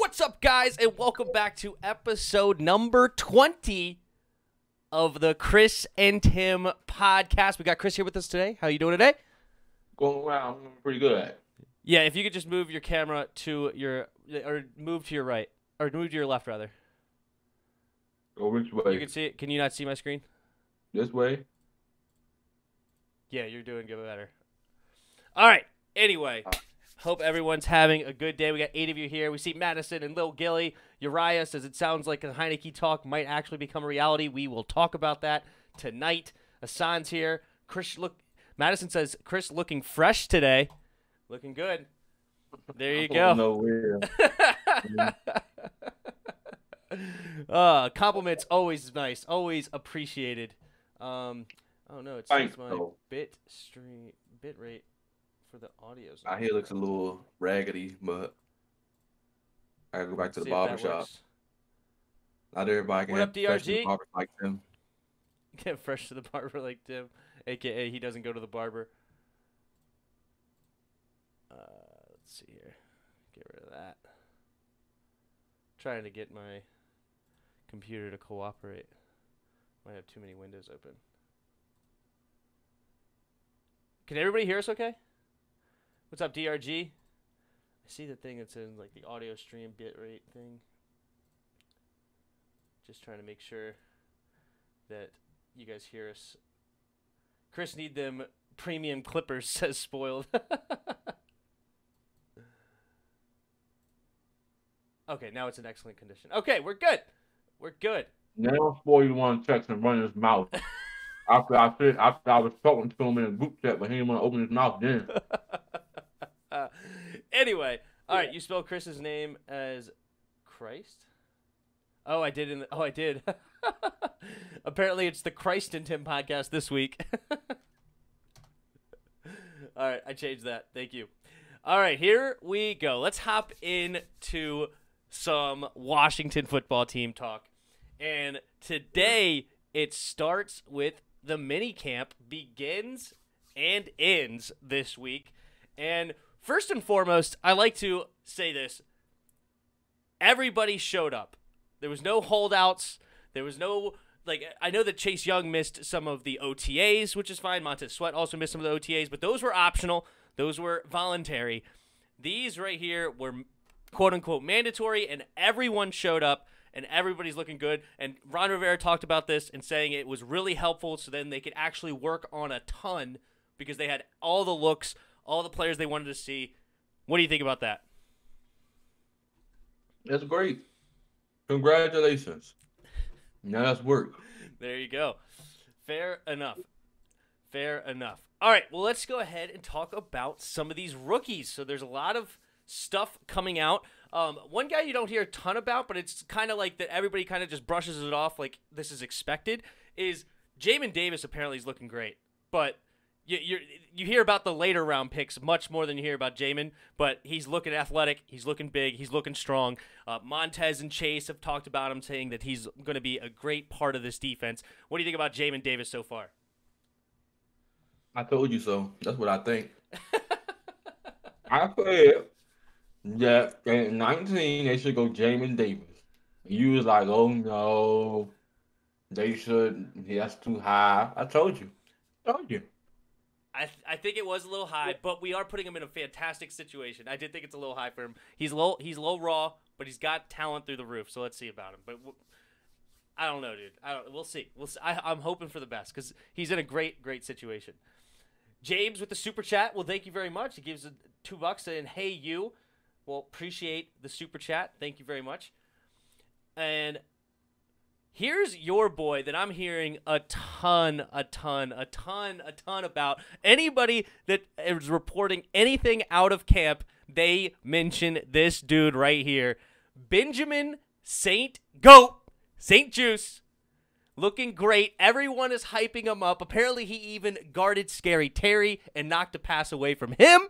What's up, guys, and welcome back to episode number 20 of the Chris and Tim podcast. We got Chris here with us today. How you doing today? Going well. I'm pretty good. Yeah, if you could just move your camera to your, or move to your right, or move to your left, rather. Go which way? You can see it. Can you not see my screen? This way? Yeah, you're doing good, better. All right. Anyway, hope everyone's having a good day. We got 8 of you here. We see Madison and Lil Gilly. Uriah says it sounds like a Heineke talk might actually become a reality. We will talk about that tonight. Hassan's here. Madison says Chris looking fresh today. Looking good. There you go. Nowhere. Compliments always nice, always appreciated. Oh no, it says my bit rate for the audio. My hair looks a little raggedy, but I gotta go back to the barber shop. Not everybody can have fresh to the barber like Tim. Get fresh to the barber like Tim, aka he doesn't go to the barber. Let's see here. Get rid of that. Trying to get my computer to cooperate. Might have too many windows open. Can everybody hear us okay? What's up, DRG? I see the thing that's in like the audio stream bitrate thing. Just trying to make sure that you guys hear us. Chris need them premium clippers, says Spoiled. Okay, now it's in excellent condition. Okay, we're good. We're good. Now Spoiled want to text and run his mouth. after I was talking to him in a group chat, but he didn't want to open his mouth then. Anyway, all right, you spelled Chris's name as Christ? Oh, I did. I did. Apparently, it's the Christ and Tim podcast this week. All right, I changed that. Thank you. All right, here we go. Let's hop into some Washington football team talk. And today, it starts with the mini camp, begins and ends this week. And first and foremost, I like to say this. Everybody showed up. There was no holdouts. There was no, I know that Chase Young missed some of the OTAs, which is fine. Montez Sweat also missed some of the OTAs, but those were optional. Those were voluntary. These right here were quote-unquote mandatory, and everyone showed up, and everybody's looking good. And Ron Rivera talked about this and saying it was really helpful so then they could actually work on a ton because they had all the looks, all the players they wanted to see. What do you think about that? That's great. Congratulations. Now that's work. There you go. Fair enough. Fair enough. All right, well, let's go ahead and talk about some of these rookies. So there's a lot of stuff coming out. One guy you don't hear a ton about, but it's kind of like that everybody kind of just brushes it off like this is expected, is Jamin Davis apparently is looking great. But you hear about the later round picks much more than you hear about Jamin, but he's looking athletic, he's looking big, he's looking strong. Montez and Chase have talked about him, saying that he's going to be a great part of this defense. What do you think about Jamin Davis so far? I told you so. That's what I think. I said that at 19 they should go Jamin Davis. You was like, oh no, they should. That's too high. I told you. I think it was a little high, but we are putting him in a fantastic situation. I did think it's a little high for him. He's low raw, but he's got talent through the roof. So let's see about him. But I don't know, dude. We'll see. I'm hoping for the best because he's in a great situation. James with the super chat. Well, thank you very much. He gives $2 saying, "Hey you." Well, appreciate the super chat. Thank you very much. And here's your boy that I'm hearing a ton about. Anybody that is reporting anything out of camp, they mention this dude right here. Benjamin St. Juice. Looking great. Everyone is hyping him up. Apparently, he even guarded Scary Terry and knocked a pass away from him.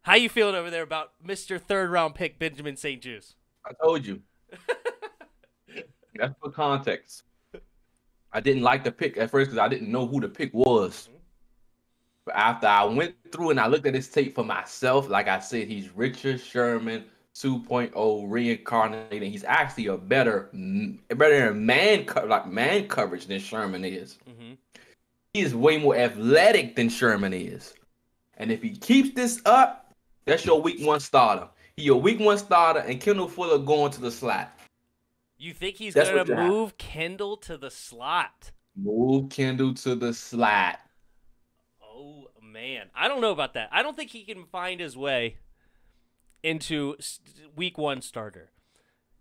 How you feeling over there about Mr. Third-round pick Benjamin St. Juice? I told you. That's for context. I didn't like the pick at first because I didn't know who the pick was. But after I went through and I looked at his tape for myself, like I said, he's Richard Sherman 2.0 reincarnated. He's actually a better man coverage than Sherman is. Mm-hmm. He is way more athletic than Sherman is. And if he keeps this up, that's your week 1 starter. He your week 1 starter, and Kendall Fuller going to the slot. You think he's That's going what to you have. move Kendall to the slot? Move Kendall to the slot. Oh, man. I don't know about that. I don't think he can find his way into week 1 starter.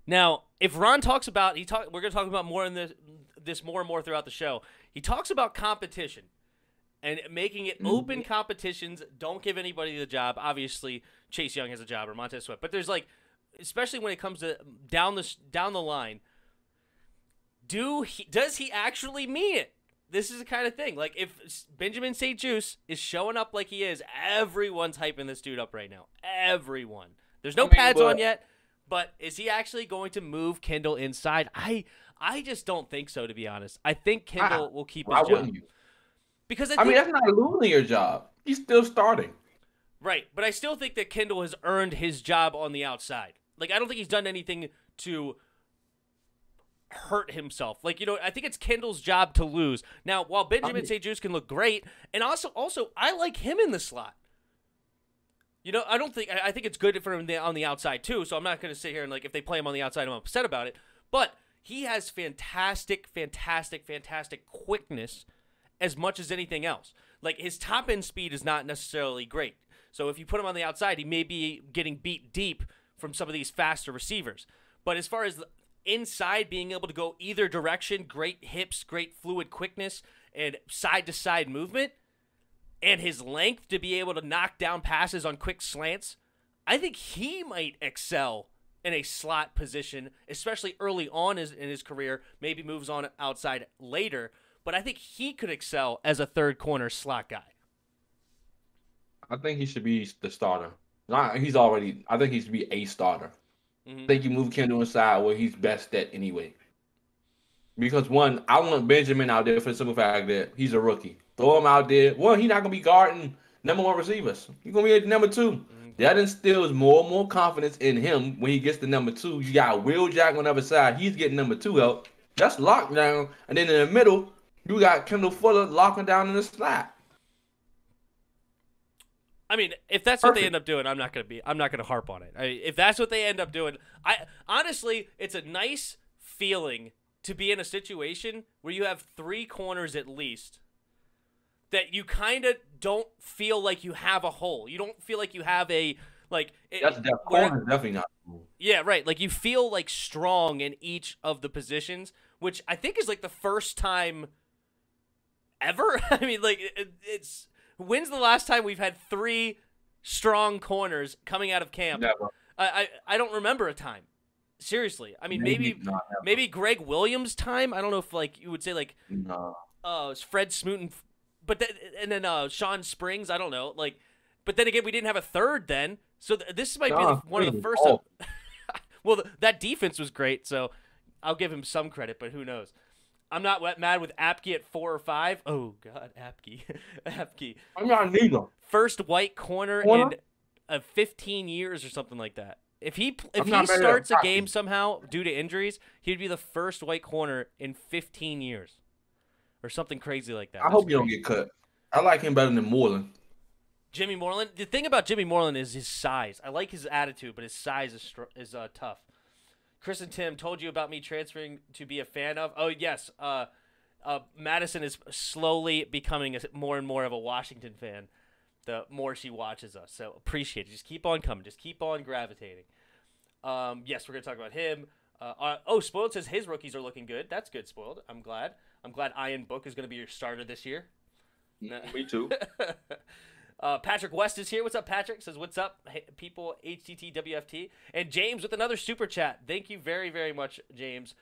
Now, if Ron talks about, we're going to talk about more in this more and more throughout the show. He talks about competition and making it open competitions. Don't give anybody the job. Obviously, Chase Young has a job or Montez Sweat, but there's like, especially when it comes to down the line, does he actually mean it? This is the kind of thing. Like, if Benjamin St. Juice is showing up like he is, everyone's hyping this dude up right now. Everyone. There's no pads on yet, but is he actually going to move Kendall inside? I just don't think so, to be honest. I think Kendall will keep his job. Why wouldn't you? Because I mean, that's not losing your job. He's still starting. Right, but I still think that Kendall has earned his job on the outside. Like, I don't think he's done anything to hurt himself. Like, you know, I think it's Kendall's job to lose. Now, while Benjamin St. Juice can look great, and also I like him in the slot. You know, I think it's good for him on the outside too, so I'm not going to sit here and, like, if they play him on the outside, I'm upset about it. But he has fantastic quickness as much as anything else. Like, his top end speed is not necessarily great. So if you put him on the outside, he may be getting beat deep from some of these faster receivers. But as far as inside, being able to go either direction, great hips, great fluid quickness, and side-to-side movement, and his length to be able to knock down passes on quick slants, I think he might excel in a slot position, especially early on in his career. Maybe moves on outside later, but I think he could excel as a third corner slot guy. I think he should be the starter. I think he should be a starter. I think you move Kendall inside where he's best at anyway. Because one, I want Benjamin out there for the simple fact that he's a rookie. Throw him out there. One, he's not gonna be guarding number 1 receivers. He's gonna be at number 2. That instills more and more confidence in him when he gets to number 2. You got Will Jack on the other side. He's getting number 2 help. That's lockdown. And then in the middle, you got Kendall Fuller locking down in the slot. I mean, if that's what they end up doing, I'm not gonna harp on it. If that's what they end up doing, honestly, it's a nice feeling to be in a situation where you have 3 corners at least that you kind of don't feel like you have a hole. You don't feel like you have a That's definitely not cool. Yeah, right. Like, you feel like strong in each of the positions, which I think is like the first time ever. I mean, like, it's. When's the last time we've had 3 strong corners coming out of camp? Never. I don't remember a time. Seriously. I mean, maybe Greg Williams' time. I don't know if, like, you would say, like, Fred Smoot and then Sean Springs. I don't know. Like, but then again, we didn't have a third then. So this might be one of the first. Well, that defense was great, so I'll give him some credit, but who knows? I'm not mad with Apke at 4 or 5. Oh, God, Apke. I'm not neither. First white corner in 15 years or something like that. If he starts a game somehow due to injuries, he'd be the first white corner in 15 years or something crazy like that. I hope you don't get cut. I like him better than Moreland. Jimmy Moreland? The thing about Jimmy Moreland is his size. I like his attitude, but his size is tough. Chris and Tim told you about me transferring to be a fan of. Oh, yes. Madison is slowly becoming more and more of a Washington fan the more she watches us. So appreciate it. Just keep on coming. Just keep on gravitating. Yes, we're going to talk about him. Spoiled says his rookies are looking good. That's good, Spoiled. I'm glad. I'm glad Ian Book is going to be your starter this year. Me too. Patrick West is here. What's up, Patrick? Says, what's up, people, HTT, WFT. And James with another super chat. Thank you very, very much, James.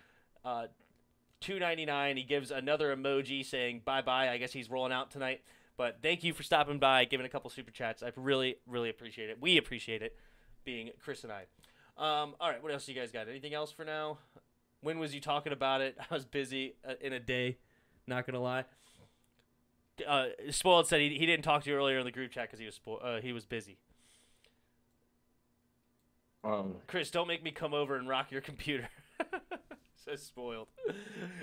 $2.99. He gives another emoji saying bye-bye. I guess he's rolling out tonight. But thank you for stopping by, giving a couple super chats. I really, really appreciate it. We appreciate it, being Chris and I. All right, what else you guys got? Anything else for now? When was you talking about it? I was busy in a day, not going to lie. Spoiled said he didn't talk to you earlier in the group chat because he was busy. Chris, don't make me come over and rock your computer. So spoiled.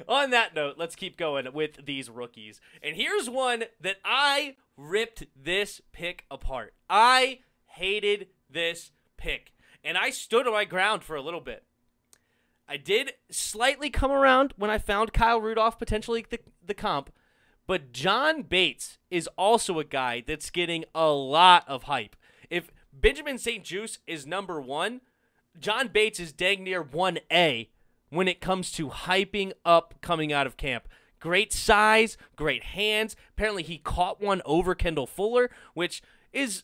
On that note, let's keep going with these rookies. And here's one that I ripped this pick apart. I hated this pick. And I stood on my ground for a little bit. I did slightly come around when I found Kyle Rudolph potentially the comp. But John Bates is also a guy that's getting a lot of hype. If Benjamin St-Juste is number 1, John Bates is dang near 1A when it comes to hyping up coming out of camp. Great size, great hands. Apparently he caught one over Kendall Fuller, which is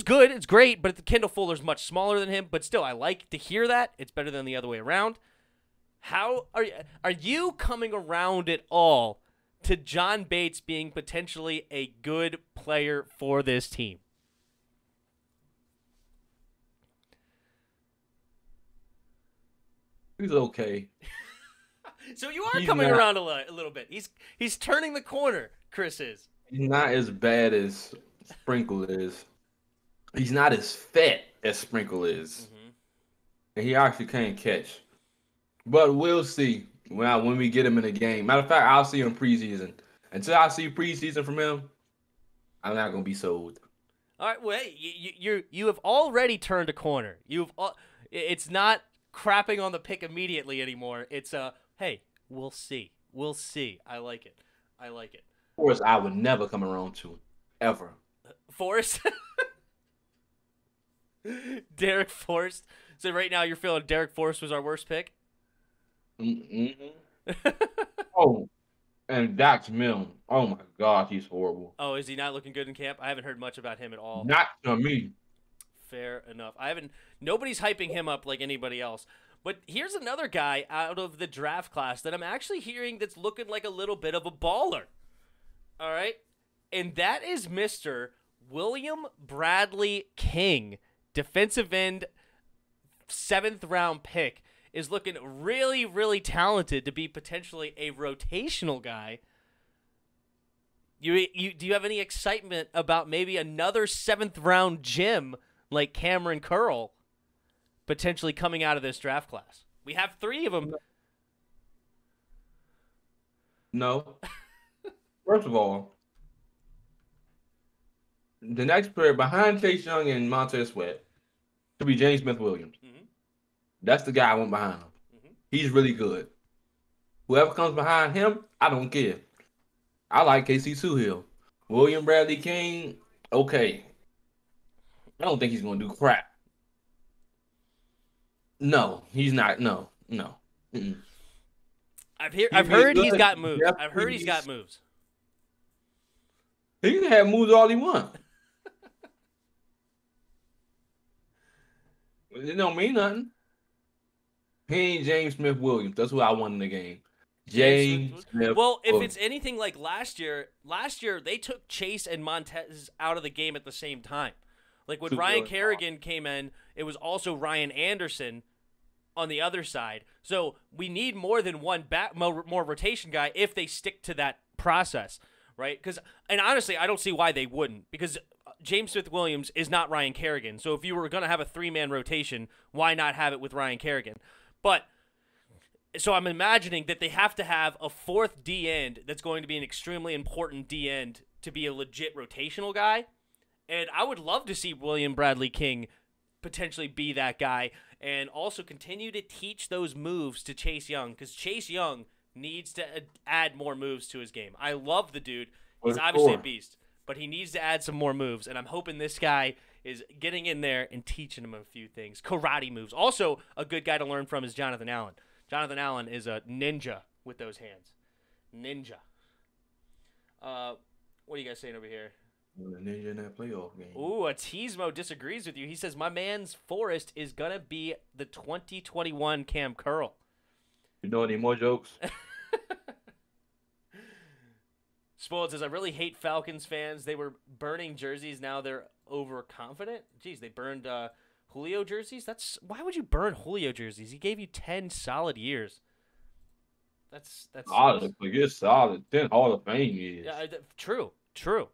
good. It's great, but Kendall Fuller's much smaller than him. But still, I like to hear that. It's better than the other way around. How are you coming around at all to John Bates being potentially a good player for this team? He's okay. So you are coming around a little bit. He's turning the corner, Chris is. He's not as bad as Sprinkle is. He's not as fat as Sprinkle is. Mm-hmm. And he actually can't catch. But we'll see when we get him in the game. Matter of fact, I'll see him preseason. Until I see preseason from him, I'm not going to be sold. All right, well, hey, you have already turned a corner. It's not crapping on the pick immediately anymore. It's hey, we'll see. We'll see. I like it. Forrest, I would never come around to, ever. Forrest? Derek Forrest. So right now you're feeling Derek Forrest was our worst pick? Mm-hmm. Oh, and Dax Milne. Oh, my God, he's horrible. Oh, is he not looking good in camp? I haven't heard much about him at all. Not to me. Fair enough. Nobody's hyping him up like anybody else. But here's another guy out of the draft class that I'm actually hearing that's looking like a little bit of a baller. All right? And that is Mr. William Bradley King, defensive end, 7th round pick, is looking really, really talented to be potentially a rotational guy. Do you have any excitement about maybe another 7th round gem like Cameron Curl potentially coming out of this draft class? We have 3 of them. No. First of all, the next player behind Chase Young and Montez Sweat should be James Smith-Williams. Mm-hmm. That's the guy I want behind him. Mm-hmm. He's really good. Whoever comes behind him, I don't care. I like KC Suhill. William Bradley King, okay. I don't think he's going to do crap. No, he's not. No. Mm-mm. I've heard he's got moves. I've heard he's got moves. He can have moves all he wants. It don't mean nothing. He ain't James Smith-Williams. That's who I want in the game. James Smith. Well, if it's anything like last year they took Chase and Montez out of the game at the same time. Like when Ryan Kerrigan came in, it was also Ryan Anderson on the other side. So we need more than one more rotation guy if they stick to that process, right? And honestly, I don't see why they wouldn't, because James Smith-Williams is not Ryan Kerrigan. So if you were going to have a 3-man rotation, why not have it with Ryan Kerrigan? But so I'm imagining that they have to have a 4th D-end that's going to be an extremely important D-end to be a legit rotational guy. And I would love to see William Bradley King potentially be that guy and also continue to teach those moves to Chase Young, because Chase Young needs to add more moves to his game. I love the dude. He's obviously a beast, but he needs to add some more moves, and I'm hoping this guy is getting in there and teaching him a few things. Karate moves. Also, a good guy to learn from is Jonathan Allen. Jonathan Allen is a ninja with those hands. Ninja. What are you guys saying over here? The ninja in that playoff game. Ooh, a Teasmo disagrees with you. He says, my man's Forrest is going to be the 2021 Cam Curl. You know any more jokes? Spoiled says, I really hate Falcons fans. They were burning jerseys. Now they're overconfident. Jeez, they burned Julio jerseys? Why would you burn Julio jerseys? He gave you 10 solid years. That's solid. It's solid. 10 Hall of Fame years. Yeah, true.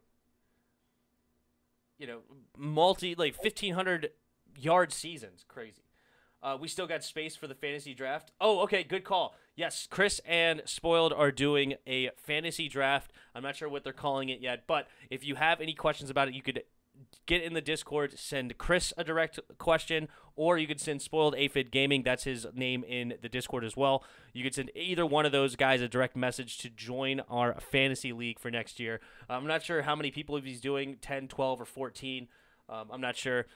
You know, 1,500 yard seasons. Crazy. We still got space for the fantasy draft. Oh, okay, good call. Yes, Chris and Spoiled are doing a fantasy draft. I'm not sure what they're calling it yet, but if you have any questions about it, you could get in the Discord, send Chris a direct question, or you could send Spoiled Aphid Gaming. That's his name in the Discord as well. You could send either one of those guys a direct message to join our fantasy league for next year. I'm not sure how many people he's doing, 10, 12, or 14. I'm not sure.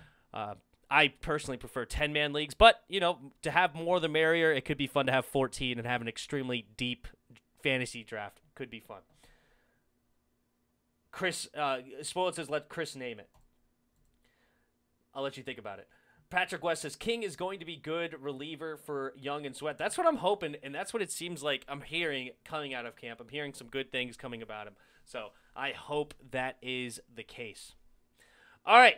I personally prefer 10-man leagues, but, to have more the merrier. It could be fun to have 14 and have an extremely deep fantasy draft. Could be fun. Chris, Spoiled says, let Chris name it. I'll let you think about it. Patrick West says, King is going to be good reliever for Young and Sweat. That's what I'm hoping, and that's what it seems like I'm hearing coming out of camp. I'm hearing some good things coming about him. So I hope that is the case. All right.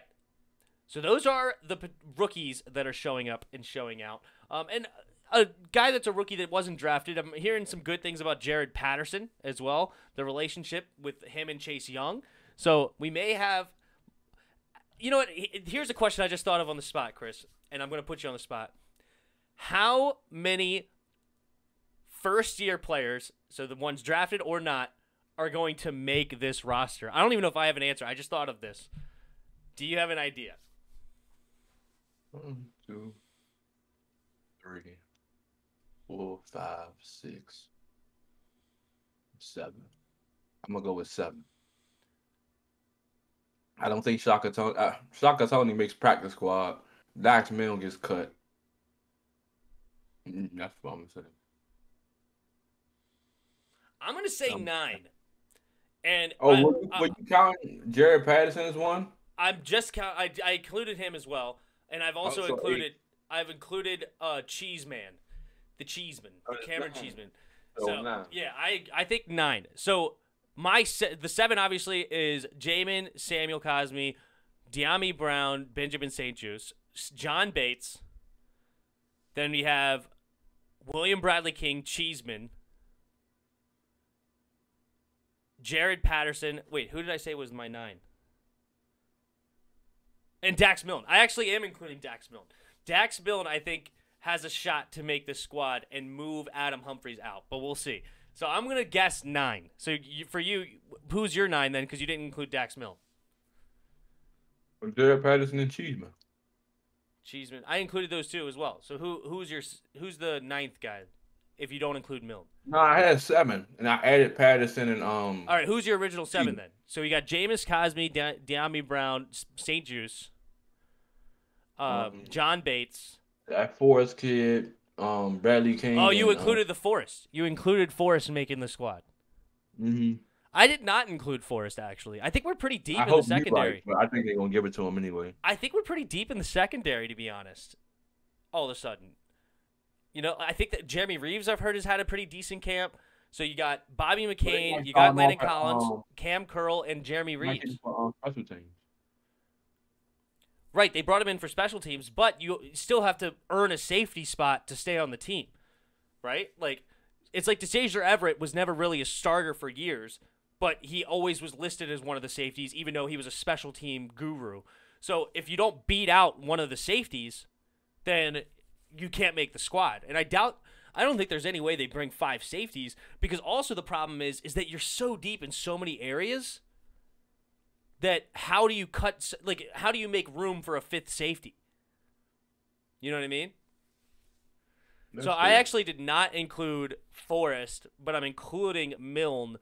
So those are the rookies that are showing up and showing out. And a guy that's a rookie that wasn't drafted, I'm hearing some good things about Jared Patterson as well, the relationship with him and Chase Young. So we may have – you know what? Here's a question I just thought of on the spot, Chris, and I'm going to put you on the spot. How many first-year players, so the ones drafted or not, are going to make this roster? I don't even know if I have an answer. I just thought of this. Do you have an idea? 1, 2, 3, 4, 5, 6, 7. I'm gonna go with 7. I don't think Shaka Tony makes practice squad. Dax Milne gets cut. That's what I'm gonna say. I'm gonna say 9. And would you count Jared Patterson as one? I included him as well. And I've also included Cheeseman, the Cheeseman, the Cameron Cheeseman. So 9. Yeah, I think 9. So the 7 obviously is Jamin, Samuel Cosme, De'Ami Brown, Benjamin St-Juste, John Bates. Then we have William Bradley King, Cheeseman, Jared Patterson. Wait, who did I say was my 9? And Dax Milne. I actually am including Dax Milne. Dax Milne, I think, has a shot to make the squad and move Adam Humphries out, but we'll see. So I'm going to guess 9. So for you, who's your 9 then, because you didn't include Dax Milne? Jared Patterson and Cheeseman. Cheeseman. I included those two as well. So who's the 9th guy if you don't include Milne? No, I had 7, and I added Patterson and All right, who's your original 7 then? So you got Jameis Cosme, De'Ami Brown, St-Juste, John Bates. That Forrest kid, Bradley King. Oh, you included the Forrest. You included Forrest making the squad. Mm-hmm. I did not include Forrest, actually. I think we're pretty deep in the secondary. Right, but I think they're going to give it to him anyway. I think we're pretty deep in the secondary, to be honest, all of a sudden. I think that Jeremy Reeves, I've heard, has had a pretty decent camp. So you got Bobby McCain, you got Landon Collins, Cam Curl, and Jeremy Reeves. Special teams. Right, they brought him in for special teams, but you still have to earn a safety spot to stay on the team, right? Like, it's like DeSager Everett was never really a starter for years, but he always was listed as one of the safeties, even though he was a special team guru. So if you don't beat out one of the safeties, then you can't make the squad. And I don't think there's any way they bring 5 safeties, because also the problem is that you're so deep in so many areas that how do you make room for a 5th safety? You know what I mean? That's so true. I actually did not include Forrest, but I'm including Milne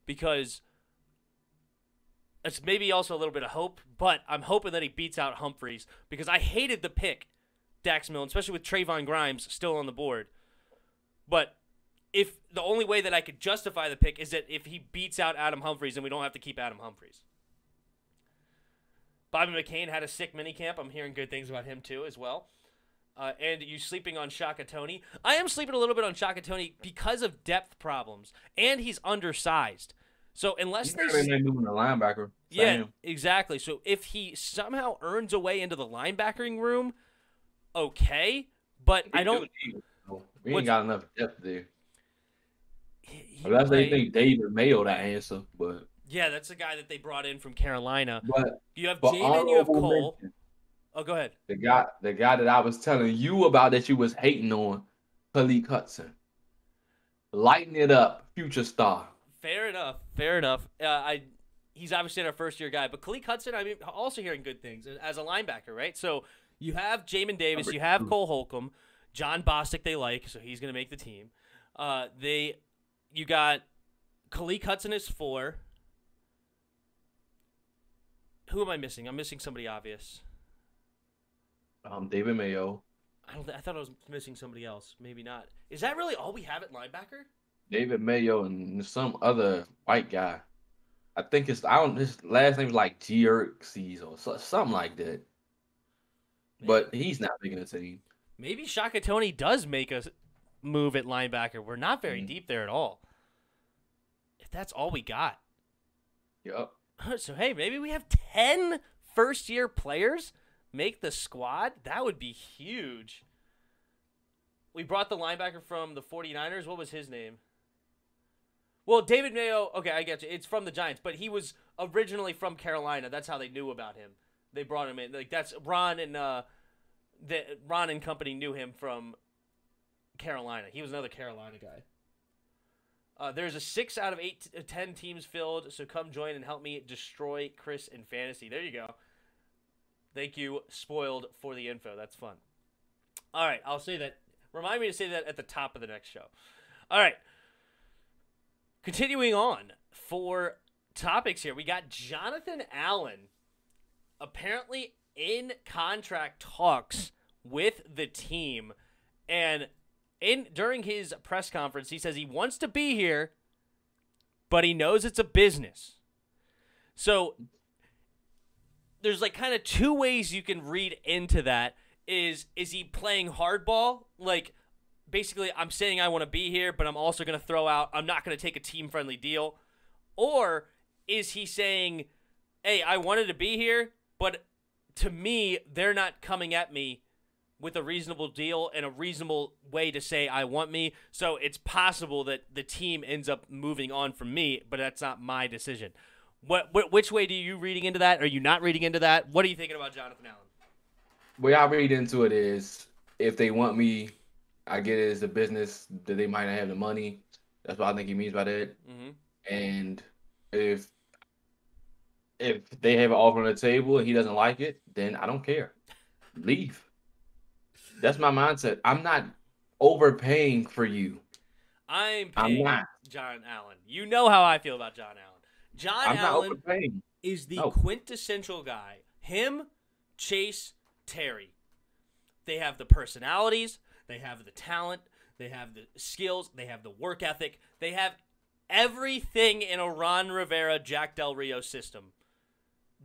because it's maybe also a little bit of hope, but I'm hoping that he beats out Humphries because I hated the pick, Dax Milne, especially with Trayvon Grimes still on the board. But if the only way that I could justify the pick is that if he beats out Adam Humphries and we don't have to keep Adam Humphries. Bobby McCain had a sick minicamp. I'm hearing good things about him too as well. And you sleeping on Shaka Toney? I am sleeping a little bit on Shaka Toney because of depth problems, and he's undersized. So unless they're moving the linebacker. Yeah, exactly. So if he somehow earns a way into the linebacking room, okay. But I don't. We ain't got enough depth there. Unless they think David Mayo that answer, but yeah, that's the guy that they brought in from Carolina. But you have Jamin, you have Cole. Oh, go ahead. The guy that I was telling you about that you was hating on, Khalid Hudson. Lighten it up, future star. Fair enough. Fair enough. He's obviously our first year guy, but Khalid Hudson, I mean, also hearing good things as a linebacker, right? So you have Jamin Davis, you have Cole Holcomb, John Bostic they like, so he's gonna make the team. You got Khalid Hudson is 4. Who am I missing? I'm missing somebody obvious. David Mayo. I thought I was missing somebody else. Maybe not. Is that really all we have at linebacker? David Mayo and some other white guy. I think his last name is like Xerxes or something like that. Maybe. But he's not making the team. Maybe Shaka Tony does make a move at linebacker. We're not very deep there at all. If that's all we got. Yep. So, hey, maybe we have 10 first-year players make the squad? That would be huge. We brought the linebacker from the 49ers. What was his name? Well, David Mayo, okay, I get you. It's from the Giants, but he was originally from Carolina. That's how they knew about him. They brought him in. Like that's Ron and Ron and company knew him from Carolina. He was another Carolina guy. There's a 6 out of 10 teams filled, so come join and help me destroy Chris in fantasy. There you go. Thank you, Spoiled, for the info. That's fun. All right, I'll say that. Remind me to say that at the top of the next show. All right. Continuing on for topics here, we got Jonathan Allen apparently in contract talks with the team. And during his press conference, he says he wants to be here, but he knows it's a business. So there's like kind of 2 ways you can read into that. Is he playing hardball? Like, basically, I'm saying I want to be here, but I'm also going to throw out, I'm not going to take a team-friendly deal. Or is he saying, hey, I wanted to be here, but to me, they're not coming at me with a reasonable deal and a reasonable way to say I want me. So it's possible that the team ends up moving on from me, but that's not my decision. Which way do you reading into that? Are you not reading into that? What are you thinking about Jonathan Allen? The way I read into it is if they want me, I get it as a business that they might not have the money. That's what I think he means by that. Mm-hmm. And if they have an offer on the table and he doesn't like it, then I don't care. Leave. That's my mindset. I'm not overpaying for you. I'm paying John Allen. You know how I feel about John Allen. John Allen is the quintessential guy. Him, Chase, Terry. They have the personalities. They have the talent. They have the skills. They have the work ethic. They have everything in a Ron Rivera, Jack Del Rio system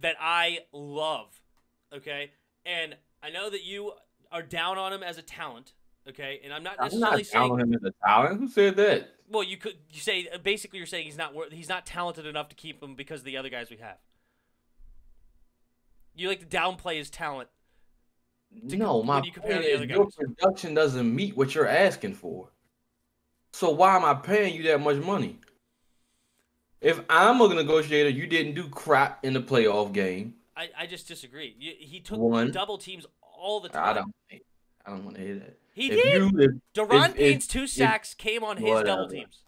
that I love. Okay? And I know that you are down on him as a talent. Okay? And I'm not necessarily saying down on him as a talent. Who said that? Well, you say basically you're saying he's not talented enough to keep him because of the other guys we have. You like to downplay his talent. No, my point is your production doesn't meet what you're asking for. So why am I paying you that much money? If I'm a negotiator, you didn't do crap in the playoff game. I just disagree. He took double teams all the time. I don't want to hear that. He did. Deron Payne's 2 sacks came on his double teams.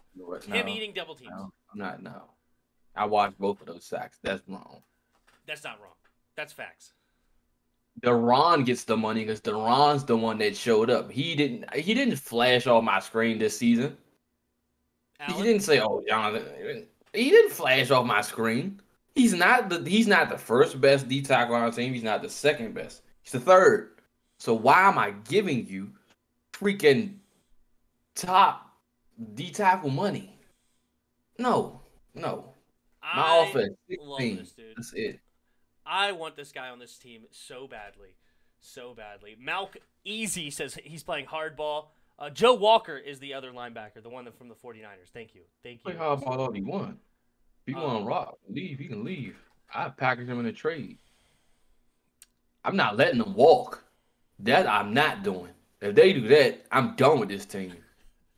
Him eating double teams. No. I watched both of those sacks. That's wrong. That's not wrong. That's facts. Deron gets the money because Deron's the one that showed up. He didn't flash off my screen this season. Allen? He didn't say, "Oh, Jonathan." He didn't flash off my screen. He's not the first best D tackle on our team. He's not the second best. He's the third. So why am I giving you freaking top D tackle money? No. My offense, 16. Love this, dude. That's it. I want this guy on this team so badly. Malk Easy says he's playing hardball. Joe Walker is the other linebacker, the one from the 49ers. Thank you. Play hardball all he want. If he want to rock, leave. He can leave. I package him in a trade. I'm not letting them walk. That I'm not doing. If they do that, I'm done with this team.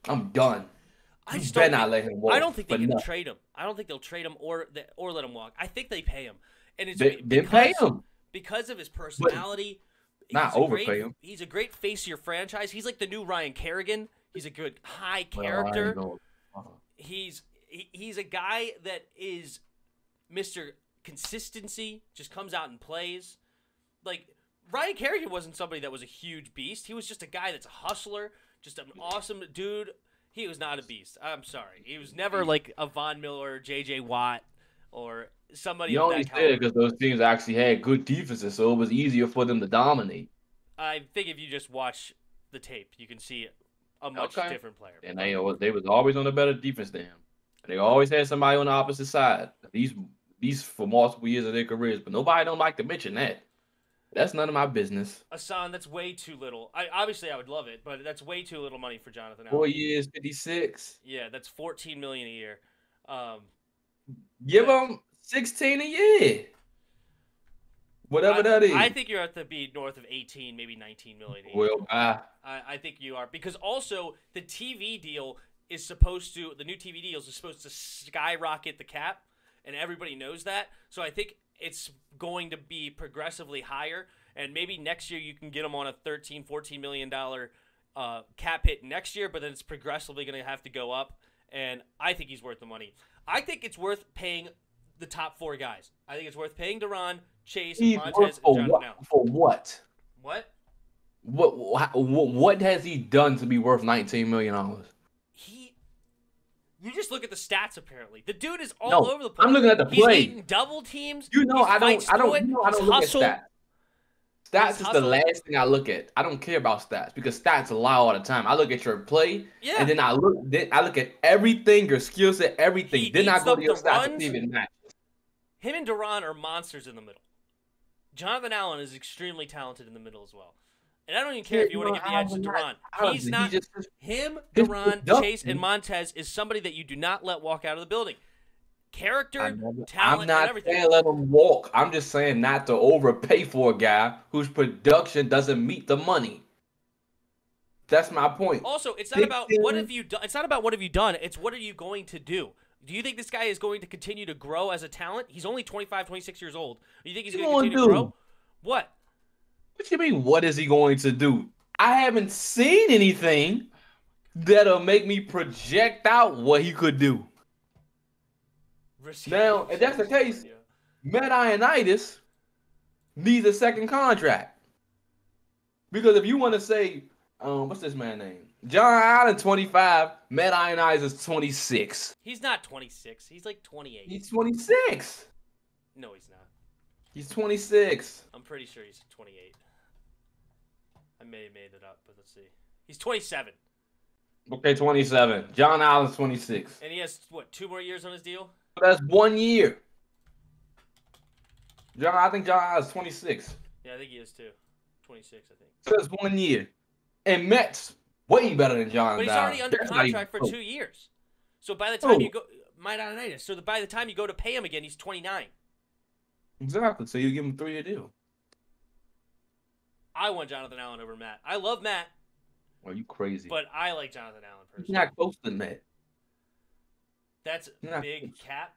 I'm done. I better not let him walk. I don't think they can trade him. I don't think they'll trade him or let him walk. I think they pay him. And it's they pay him because of his personality, Not overpay him. He's a great face of your franchise. He's like the new Ryan Kerrigan. He's a good high Well, character. uh-huh. He's a guy that is Mr. Consistency. Just comes out and plays. Like Ryan Kerrigan wasn't somebody that was a huge beast. He was just a guy that's a hustler, just an awesome dude. He was not a beast. I'm sorry. He was never like a Von Miller, J.J. Watt, or somebody You of only that said caliber. because those teams actually had good defenses, so it was easier for them to dominate. I think if you just watch the tape, you can see a much different player. And they was always on a better defense than him. They always had somebody on the opposite side. These for multiple years of their careers, but nobody don't like to mention that. That's none of my business. Hassan, that's way too little. Obviously I would love it, but that's way too little money for Jonathan Allen. 4 years, 56. Yeah, that's $14 million a year. Give him 16 a year. Whatever that is. I think you're at to be north of 18, maybe 19 million a year. Well, I think you are, because also the TV deal is supposed to, the new TV deals are supposed to skyrocket the cap, and everybody knows that. So I think it's going to be progressively higher, and maybe next year you can get him on a $13-14 million cap hit next year, but then it's progressively going to have to go up, and I think he's worth the money. I think it's worth paying the top 4 guys. I think it's worth paying Duran, Chase, Montez, and Jonathan Allen. For what? What? What has he done to be worth $19 million? You just look at the stats. Apparently, the dude is all over the place. I'm looking at the play. He's eating double teams. I don't look at stats. Stats is the last thing I look at. I don't care about stats because stats lie all the time. I look at your play, and then I look at everything, your skill set, everything. Then I go to your stats to see if it matches. Him and Duran are monsters in the middle. Jonathan Allen is extremely talented in the middle as well. And I don't even care if you want to give the edge to Duran. He's not. Him, Duran, Chase, and Montez is somebody that you do not let walk out of the building. Character, talent, and everything. I'm not saying let him walk. I'm just saying not to overpay for a guy whose production doesn't meet the money. That's my point. Also, it's not about what have you done. It's not about what have you done. It's what are you going to do. Do you think this guy is going to continue to grow as a talent? He's only 25, 26 years old. Do you think he's going to continue to grow? What? What do you mean, what is he going to do? I haven't seen anything that'll make me project out what he could do. Now, if that's the case, Matt Ioannidis needs a second contract. Because if you want to say, what's this man's name? John Allen, 25. Matt Ioannidis is 26. He's not 26. He's like 28. He's 26. No, he's not. He's 26. I'm pretty sure he's 28. I may have made it up, but let's see. He's 27. Okay, 27. John Allen's 26. And he has, what, 2 more years on his deal? That's 1 year. I think John Allen's 26. Yeah, I think he is too. 26, I think. So that's 1 year. And Met's way better than John Allen. But he's already under contract for 2 years. So by the time you go, Matt Ioannidis. So by the time you go to pay him again, he's 29. Exactly. So you give him a 3-year deal. I want Jonathan Allen over Matt. I love Matt. Are you crazy? But I like Jonathan Allen personally. He's not close to Matt. That's big cap.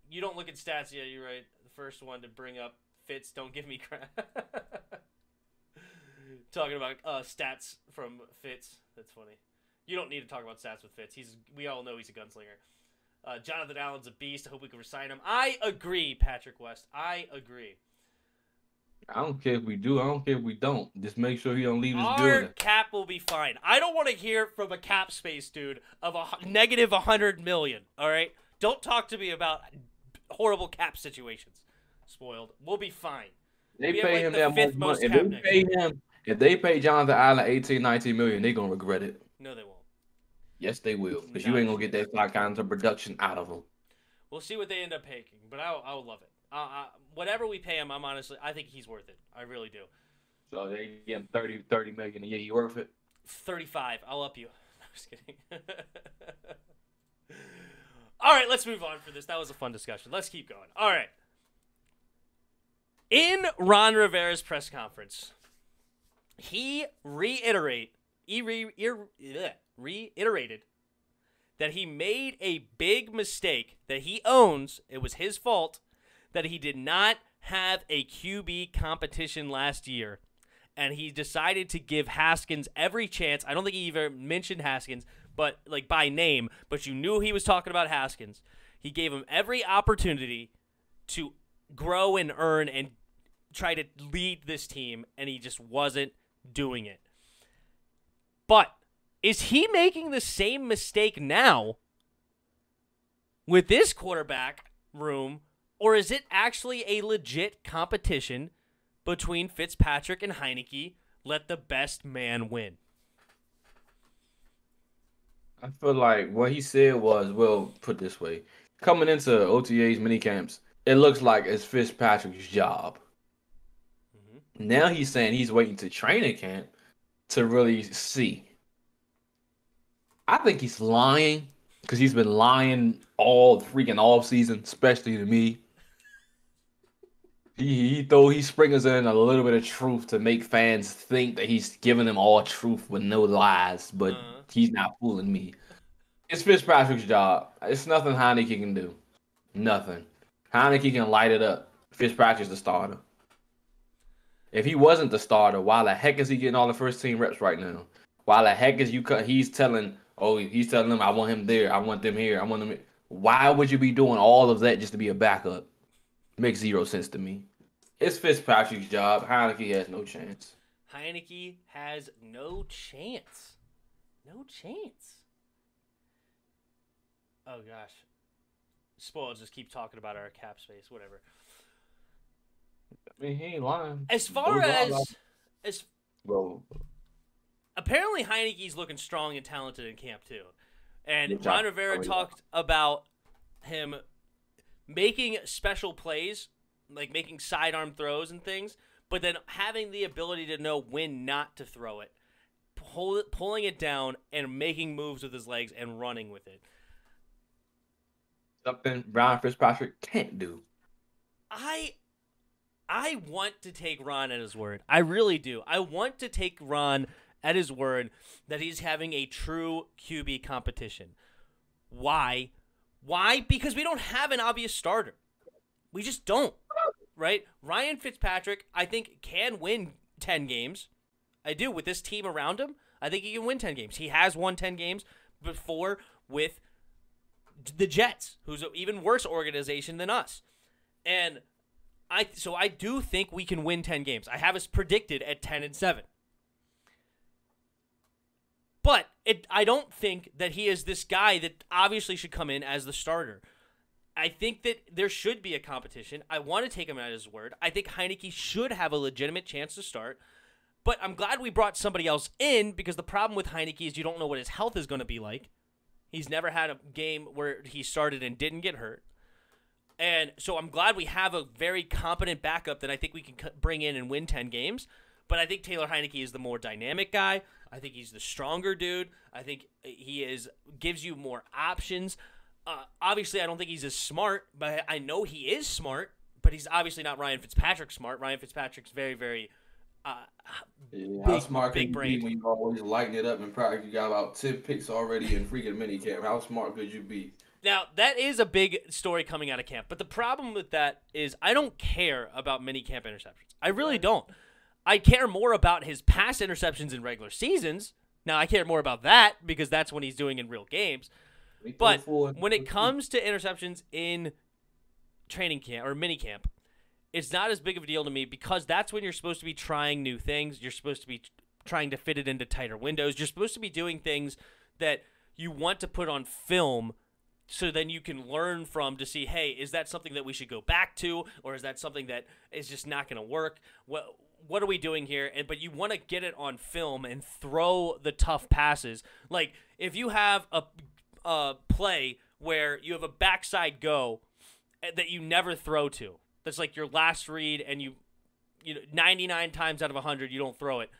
You don't look at stats. Yeah, you're right. The first one to bring up Fitz. Don't give me crap. Talking about stats from Fitz. That's funny. You don't need to talk about stats with Fitz. We all know he's a gunslinger. Jonathan Allen's a beast. I hope we can resign him. I agree, Patrick West. I agree. I don't care if we do. I don't care if we don't. Just make sure he don't leave his Our building. cap will be fine. I don't want to hear from a cap space dude of a negative $100 million. All right, don't talk to me about horrible cap situations. Spoiled. We'll be fine. They pay him that much money. If they pay Jonathan Allen 18, 19 million, they're gonna regret it. No, they won't. Yes, they will. Because you ain't gonna get that kind of production out of them. We'll see what they end up paying, but I would love it. Whatever we pay him, I think he's worth it. I really do. So they give him 30 million a year. You worth it? 35. I'll up you. I'm just kidding. All right, let's move on for this. That was a fun discussion. Let's keep going. All right. In Ron Rivera's press conference, he reiterated that he made a big mistake that he owns. It was his fault that he did not have a QB competition last year, and he decided to give Haskins every chance. I don't think he even mentioned Haskins, but like by name, but you knew he was talking about Haskins. He gave him every opportunity to grow and earn and try to lead this team, and he just wasn't doing it. But is he making the same mistake now with this quarterback room, or is it actually a legit competition between Fitzpatrick and Heineke? Let the best man win. I feel like what he said was, well, put this way, coming into OTA's minicamps, it looks like it's Fitzpatrick's job. Mm-hmm. Now he's saying he's waiting to training camp to really see. I think he's lying because he's been lying all freaking off season, especially to me. He sprinkles in a little bit of truth to make fans think that he's giving them all truth with no lies, but he's not fooling me. It's Fitzpatrick's job. It's nothing Heineke can do. Nothing. Heineke can light it up. Fitzpatrick's the starter. If he wasn't the starter, why the heck is he getting all the first team reps right now? Why the heck is he's telling them, I want him there, I want them here, I want them here. Why would you be doing all of that just to be a backup? Makes zero sense to me. It's Fitzpatrick's job. Heineke has no chance. Heineke has no chance. No chance. Oh, gosh. Spoilers just keep talking about our cap space, whatever. I mean, he ain't lying. As far as well, apparently Heineke's looking strong and talented in camp, too. And Ron Rivera talked about him making special plays, like making sidearm throws and things, but then having the ability to know when not to throw it, pulling it down and making moves with his legs and running with it. Something Ron Fitzpatrick can't do. I want to take Ron at his word. I really do. I want to take Ron at his word that he's having a true QB competition. Why? Why? Because we don't have an obvious starter. We just don't, right? Ryan Fitzpatrick, I think, can win 10 games. I do. With this team around him, I think he can win 10 games. He has won 10 games before with the Jets, who's an even worse organization than us. And I do think we can win 10 games. I have us predicted at 10-7. But I don't think that he is this guy that obviously should come in as the starter. I think that there should be a competition. I want to take him at his word. I think Heineke should have a legitimate chance to start. But I'm glad we brought somebody else in, because the problem with Heineke is you don't know what his health is going to be like. He's never had a game where he started and didn't get hurt. And so I'm glad we have a very competent backup that I think we can bring in and win 10 games. But I think Taylor Heineke is the more dynamic guy. I think he's the stronger dude. I think he gives you more options. Obviously, I don't think he's as smart, but I know he is smart. But he's obviously not Ryan Fitzpatrick smart. Ryan Fitzpatrick's very, very how smart big could you be when you always lighting it up and practice? You got about 10 picks already in freaking minicamp. How smart could you be? Now, that is a big story coming out of camp. But the problem with that is I don't care about minicamp interceptions. I really don't. I care more about his pass interceptions in regular seasons. Now, I care more about that because that's when he's doing in real games. But when it comes to interceptions in training camp or minicamp, it's not as big of a deal to me because that's when you're supposed to be trying new things. You're supposed to be trying to fit it into tighter windows. You're supposed to be doing things that you want to put on film so then you can learn from to see, hey, is that something that we should go back to, or is that something that is just not going to work? What are we doing here? But you want to get it on film and throw the tough passes. Like if you have a play where you have a backside go that you never throw to, that's like your last read, and you 99 times out of 100 you don't throw it.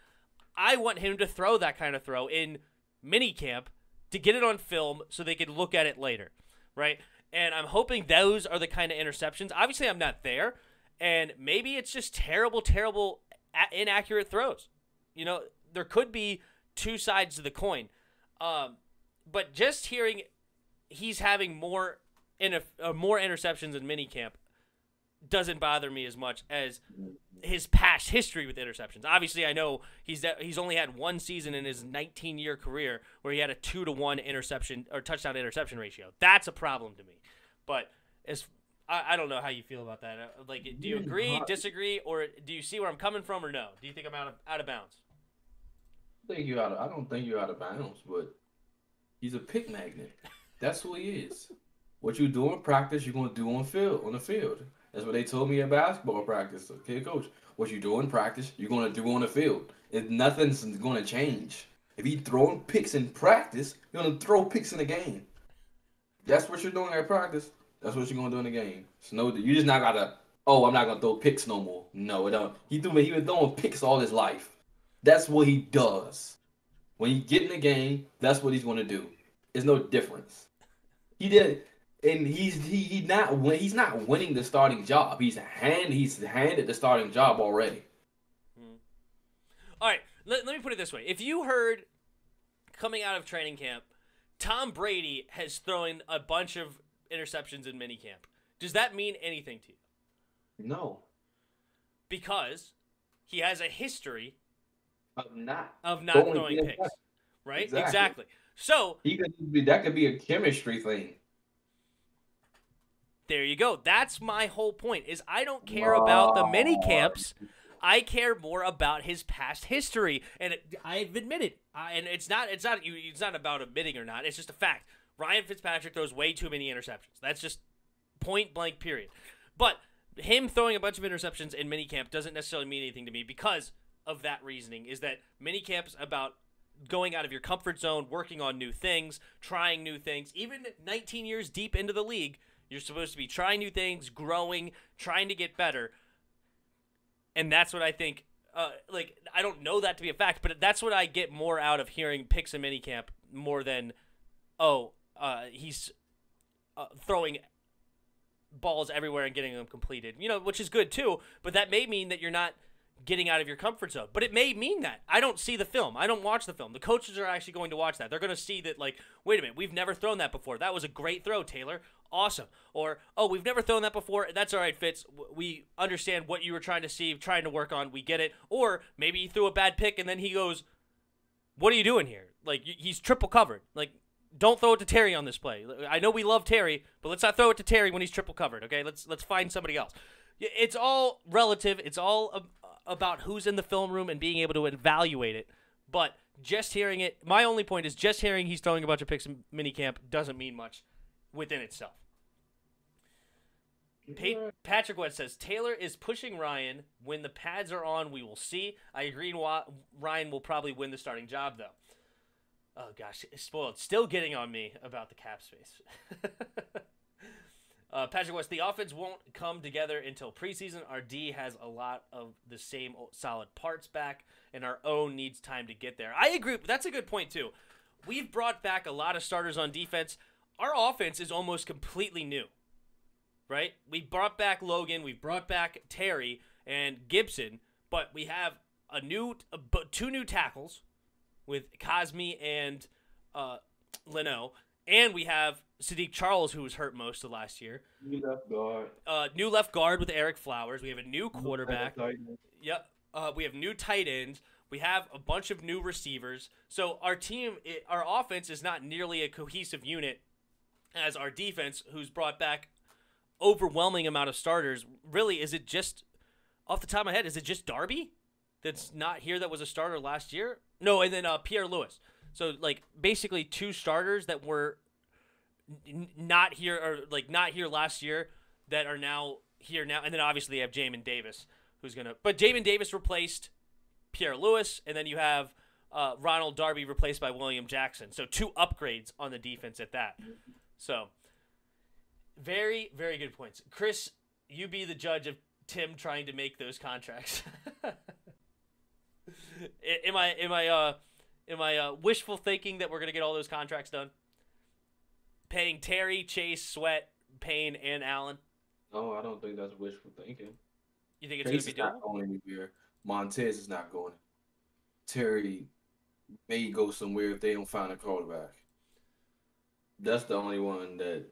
I want him to throw that kind of throw in minicamp to get it on film so they can look at it later, right? And I'm hoping those are the kind of interceptions. Obviously, I'm not there, and maybe it's just terrible, inaccurate throws. There could be two sides to the coin. But just hearing he's having more interceptions in minicamp doesn't bother me as much as his past history with interceptions. Obviously, I know he's only had one season in his 19-year career where he had a 2-to-1 interception or touchdown interception ratio. That's a problem to me. But I don't know how you feel about that. Like, do you agree, disagree, or do you see where I'm coming from, or no? Do you think I'm out of bounds? I don't think you're out of bounds, but he's a pick magnet. That's who he is. What you do in practice, you're gonna do on the field. That's what they told me in basketball practice. Okay, coach. What you do in practice, you're gonna do on the field. Nothing's gonna change. If you throwing picks in practice, you're gonna throw picks in the game. That's what you're doing at practice. That's what you're gonna do in the game. So no, you just not gotta. Oh, I'm not gonna throw picks no more. No, it don't. He been throwing picks all his life. That's what he does. When he get in the game, that's what he's gonna do. There's no difference. He did, and he's not winning the starting job. He's handed the starting job already. All right, let me put it this way: if you heard coming out of training camp, Tom Brady has thrown a bunch of interceptions in minicamp, does that mean anything to you? No, because he has a history of not throwing picks, right? Exactly. So that could be a chemistry thing. There you go. That's my whole point. Is I don't care about the mini camps. I care more about his past history, and I've admitted. And it's not about admitting or not. It's just a fact. Ryan Fitzpatrick throws way too many interceptions. That's just point blank. Period. But him throwing a bunch of interceptions in minicamp doesn't necessarily mean anything to me because of that reasoning. Is that minicamp's about going out of your comfort zone, working on new things, trying new things. Even 19 years deep into the league, you're supposed to be trying new things, growing, trying to get better. And that's what I think, I don't know that to be a fact, but that's what I get more out of hearing picks in minicamp more than, he's throwing balls everywhere and getting them completed, which is good too, but that may mean that you're not getting out of your comfort zone. But it may mean that. I don't see the film. I don't watch the film. The coaches are actually going to watch that. They're going to see that, wait a minute, we've never thrown that before. That was a great throw, Taylor. Awesome. Or, we've never thrown that before. That's all right, Fitz. We understand what you were trying to see, trying to work on. We get it. Or maybe he threw a bad pick and then he goes, what are you doing here? He's triple covered. Don't throw it to Terry on this play. I know we love Terry, but let's not throw it to Terry when he's triple covered, okay? Let's find somebody else. It's all relative. It's all about who's in the film room and being able to evaluate it. But just hearing it, my only point is just hearing he's throwing a bunch of picks in minicamp doesn't mean much within itself. Patrick West says, Taylor is pushing Ryan. When the pads are on, we will see. I agree Ryan will probably win the starting job, though. Oh, gosh, it's spoiled. Still getting on me about the cap space. Patrick West, the offense won't come together until preseason. Our D has a lot of the same solid parts back, and our O needs time to get there. I agree. That's a good point, too. We've brought back a lot of starters on defense. Our offense is almost completely new, right? We brought back Logan. We brought back Terry and Gibson, but we have two new tackles with Cosme and Leno, and we have Sadiq Charles, who was hurt most of last year. New left guard. New left guard with Eric Flowers. We have a new quarterback. Yep. We have new tight ends. We have a bunch of new receivers. So our offense is not nearly a cohesive unit as our defense, who's brought back overwhelming amount of starters. Really, is it just, off the top of my head, is it just Darby that's not here that was a starter last year? No, and then Pierre Lewis. So, basically two starters that were not here or not here last year that are now here now, and then obviously you have Jamin Davis but Jamin Davis replaced Pierre Lewis, and then you have Ronald Darby replaced by William Jackson. So two upgrades on the defense at that. So very, very good points. Chris, you be the judge of Tim trying to make those contracts. Am I wishful thinking that we're gonna get all those contracts done? Paying Terry, Chase, Sweat, Payne, and Allen? No, I don't think that's wishful thinking. You think it's Chase going to be is not going anywhere. Montez is not going. Terry may go somewhere if they don't find a quarterback. That's the only one that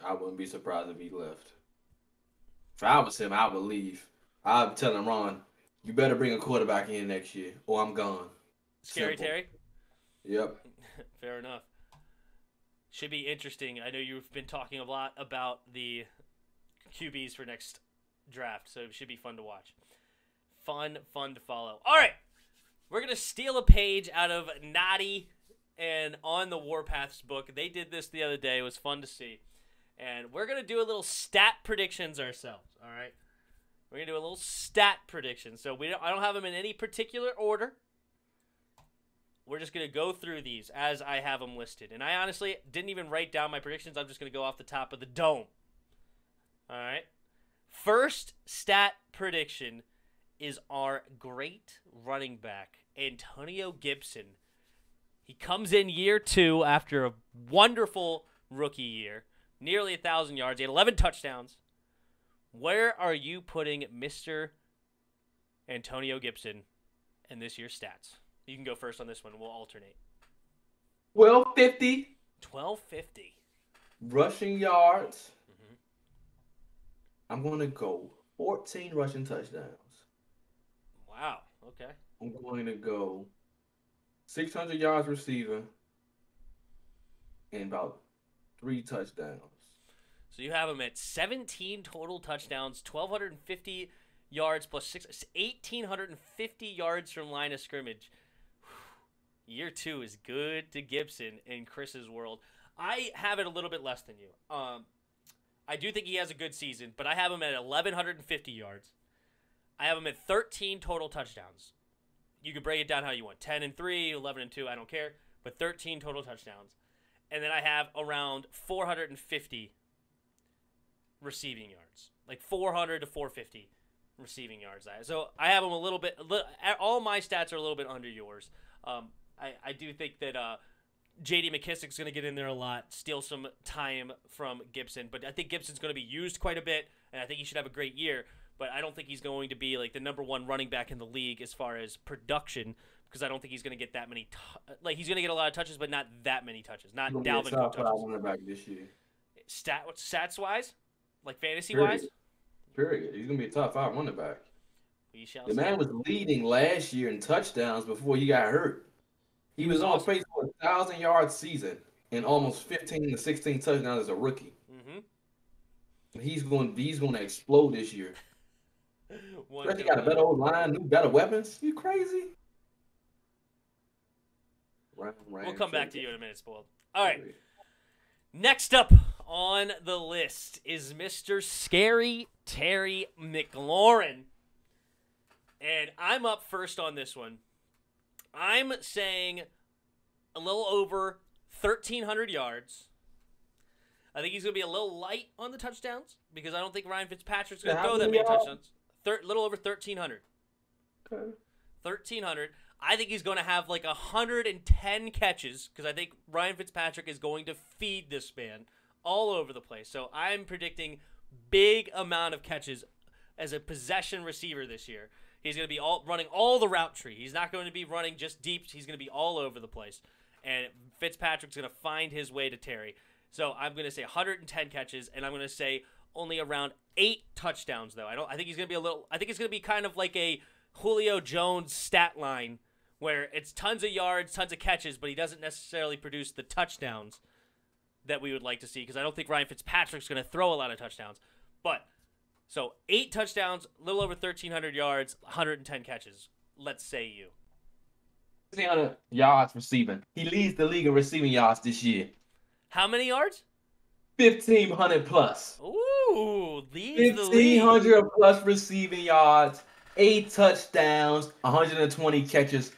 I wouldn't be surprised if he left. If I was him, I would leave. I'd tell him, Ron, you better bring a quarterback in next year, or I'm gone. Scary Simple. Terry? Yep. Fair enough. Should be interesting. I know you've been talking a lot about the QBs for next draft, so it should be fun to watch. Fun to follow. All right. We're going to steal a page out of Naughty and On the Warpath's book. They did this the other day. It was fun to see. And we're going to do a little stat predictions ourselves, all right? We're going to do a little stat prediction. So I don't have them in any particular order. We're just going to go through these as I have them listed. And I honestly didn't even write down my predictions. I'm just going to go off the top of the dome. All right? First stat prediction is our great running back, Antonio Gibson. He comes in year 2 after a wonderful rookie year. Nearly 1,000 yards. He had 11 touchdowns. Where are you putting Mr. Antonio Gibson in this year's stats? You can go first on this one. We'll alternate. 1250. 1250. Rushing yards. I'm going to go 14 rushing touchdowns. Wow. Okay. I'm going to go 600 yards receiving and about 3 touchdowns. So you have him at 17 total touchdowns, 1,250 yards plus 1,850 yards from line of scrimmage. Year 2 is good to Gibson in Chris's world. I have it a little bit less than you. I do think he has a good season, but I have him at 1,150 yards. I have him at 13 total touchdowns. You can break it down how you want. 10 and 3, 11 and 2, I don't care. But 13 total touchdowns. And then I have around 450 receiving yards. Like 400 to 450 receiving yards. So I have him a little bit. All my stats are a little bit under yours. I do think that J.D. McKissic's going to get in there a lot, steal some time from Gibson. But I think Gibson's going to be used quite a bit, and I think he should have a great year. But I don't think he's going to be like the number 1 running back in the league as far as production, because I don't think he's going to get that many. He's going to get a lot of touches, but not that many touches. Not Dalvin Cook touches. Running back this year. Stats wise, like fantasy wise. Period. He's going to be a top 5 running back. We shall. The man was leading last year in touchdowns before he got hurt. He was on pace for a 1,000-yard season and almost 15 to 16 touchdowns as a rookie. He's going to explode this year. He got a better old line, better weapons. You crazy? We'll come back to you in a minute, Spoiled. All right. Next up on the list is Mr. Scary Terry McLaurin. And I'm up first on this one. I'm saying a little over 1,300 yards. I think he's going to be a little light on the touchdowns because I don't think Ryan Fitzpatrick's going to throw that many touchdowns. Little over 1,300. Okay. 1,300. I think he's going to have like 110 catches because I think Ryan Fitzpatrick is going to feed this man all over the place. So I'm predicting big amount of catches as a possession receiver this year. He's going to be running all the route tree. He's not going to be running just deep. He's going to be all over the place. And Fitzpatrick's going to find his way to Terry. So I'm going to say 110 catches, and I'm going to say only around 8 touchdowns, though. I think he's going to be I think it's going to be kind of like a Julio Jones stat line where it's tons of yards, tons of catches, but he doesn't necessarily produce the touchdowns that we would like to see because I don't think Ryan Fitzpatrick's going to throw a lot of touchdowns. But so 8 touchdowns, a little over 1,300 yards, 110 catches. Let's say you. 1,500 yards receiving. He leads the league in receiving yards this year. How many yards? 1,500 plus. Ooh, leads the league. 1,500 plus receiving yards, 8 touchdowns, 120 catches.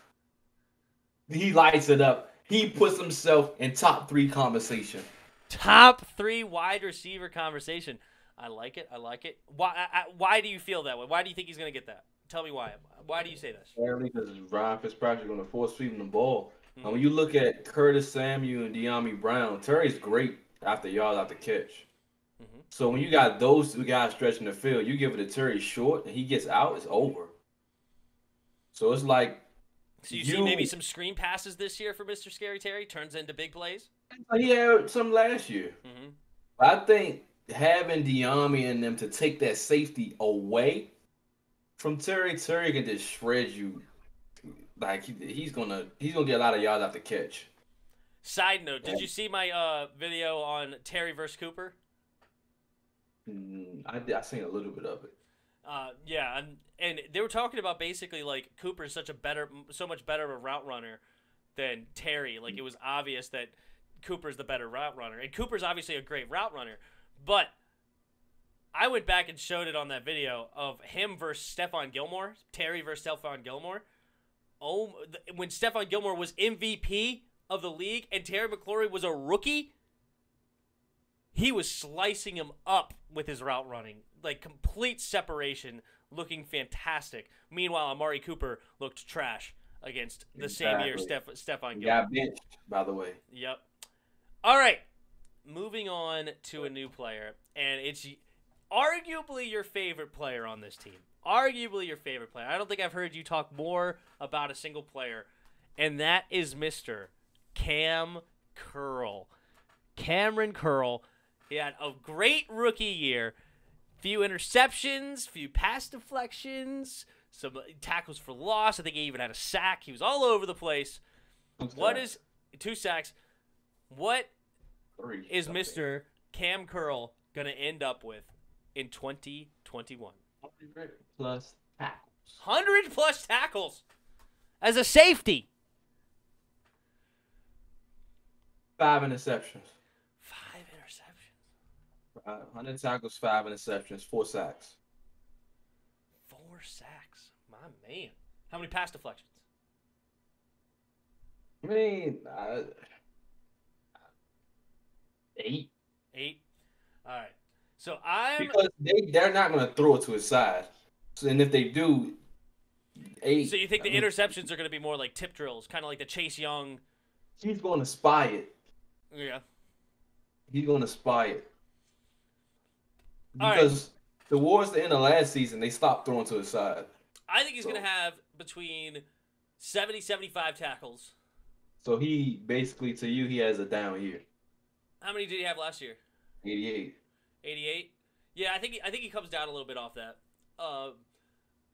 He lights it up. He puts himself in top 3 conversation. Top 3 wide receiver conversation. I like it. I like it. Why do you feel that way? Why do you think he's going to get that? Tell me why. Why do you say this? Because Ryan Fitzpatrick going to force feed him the ball. And when you look at Curtis Samuel and De'Ami Brown, Terry's great after yards after catch. So when you got those 2 guys stretching the field, you give it to Terry short, and he gets out, it's over. So it's like. So you see maybe some screen passes this year for Mr. Scary Terry turns into big plays? He had some last year. I think having Diami and them to take that safety away from Terry. Terry can just shred you. Like he's gonna get a lot of yards after catch. Side note: did And, you see my video on Terry versus Cooper? I seen a little bit of it. Yeah, and they were talking about basically like Cooper's so much better of a route runner than Terry. Like it was obvious that Cooper's the better route runner, and Cooper's obviously a great route runner. But I went back and showed it on that video of him versus Stephon Gilmore, Terry versus Stephon Gilmore. Oh, when Stephon Gilmore was MVP of the league and Terry McLaurin was a rookie, he was slicing him up with his route running. Like, complete separation, looking fantastic. Meanwhile, Amari Cooper looked trash against the same year Stephon Gilmore. Got benched, by the way. Yep. All right. Moving on to a new player, and it's arguably your favorite player on this team. Arguably your favorite player. I don't think I've heard you talk more about a single player, and that is Mr. Cam Curl. Cameron Curl. He had a great rookie year. Few interceptions, few pass deflections, some tackles for loss. I think he even had a sack. He was all over the place. Two sacks. What is Mr. Cam Curl going to end up with in 2021? 100 plus tackles. 100 plus tackles as a safety. 5 interceptions. 5 interceptions. 100 tackles, 5 interceptions, 4 sacks. 4 sacks. My man. How many pass deflections? I mean, 8. 8. All right. So because they're not going to throw it to his side. So, and if they do, 8. So you think the interceptions are going to be more like tip drills, kind of like the Chase Young? He's going to spy it. Yeah. He's going to spy it. Because towards the end of last season, they stopped throwing to his side. I think he's going to have between 70, 75 tackles. So he basically, to you, he has a down year. How many did he have last year? 88. 88? Yeah, I think he comes down a little bit off that. I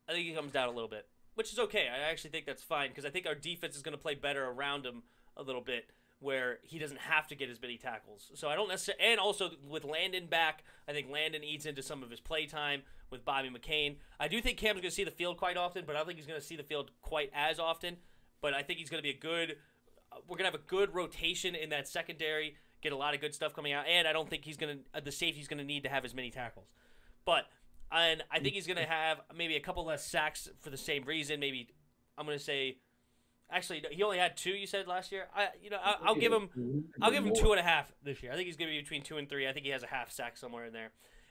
think he comes down a little bit, which is okay. I actually think that's fine because I think our defense is going to play better around him a little bit, where he doesn't have to get as many tackles. So I don't necessarily, and also with Landon back, I think Landon eats into some of his play time with Bobby McCain. I do think Cam's going to see the field quite often, but I don't think he's going to see the field quite as often. But I think he's going to be we're going to have a good rotation in that secondary, get a lot of good stuff coming out, and I don't think the safety's going to need to have as many tackles. I think he's going to have maybe a couple less sacks for the same reason. Maybe I'm going to say, actually, he only had 2. You said last year. I'll give him 2.5 this year. I think he's going to be between 2 and 3. I think he has a half sack somewhere in there.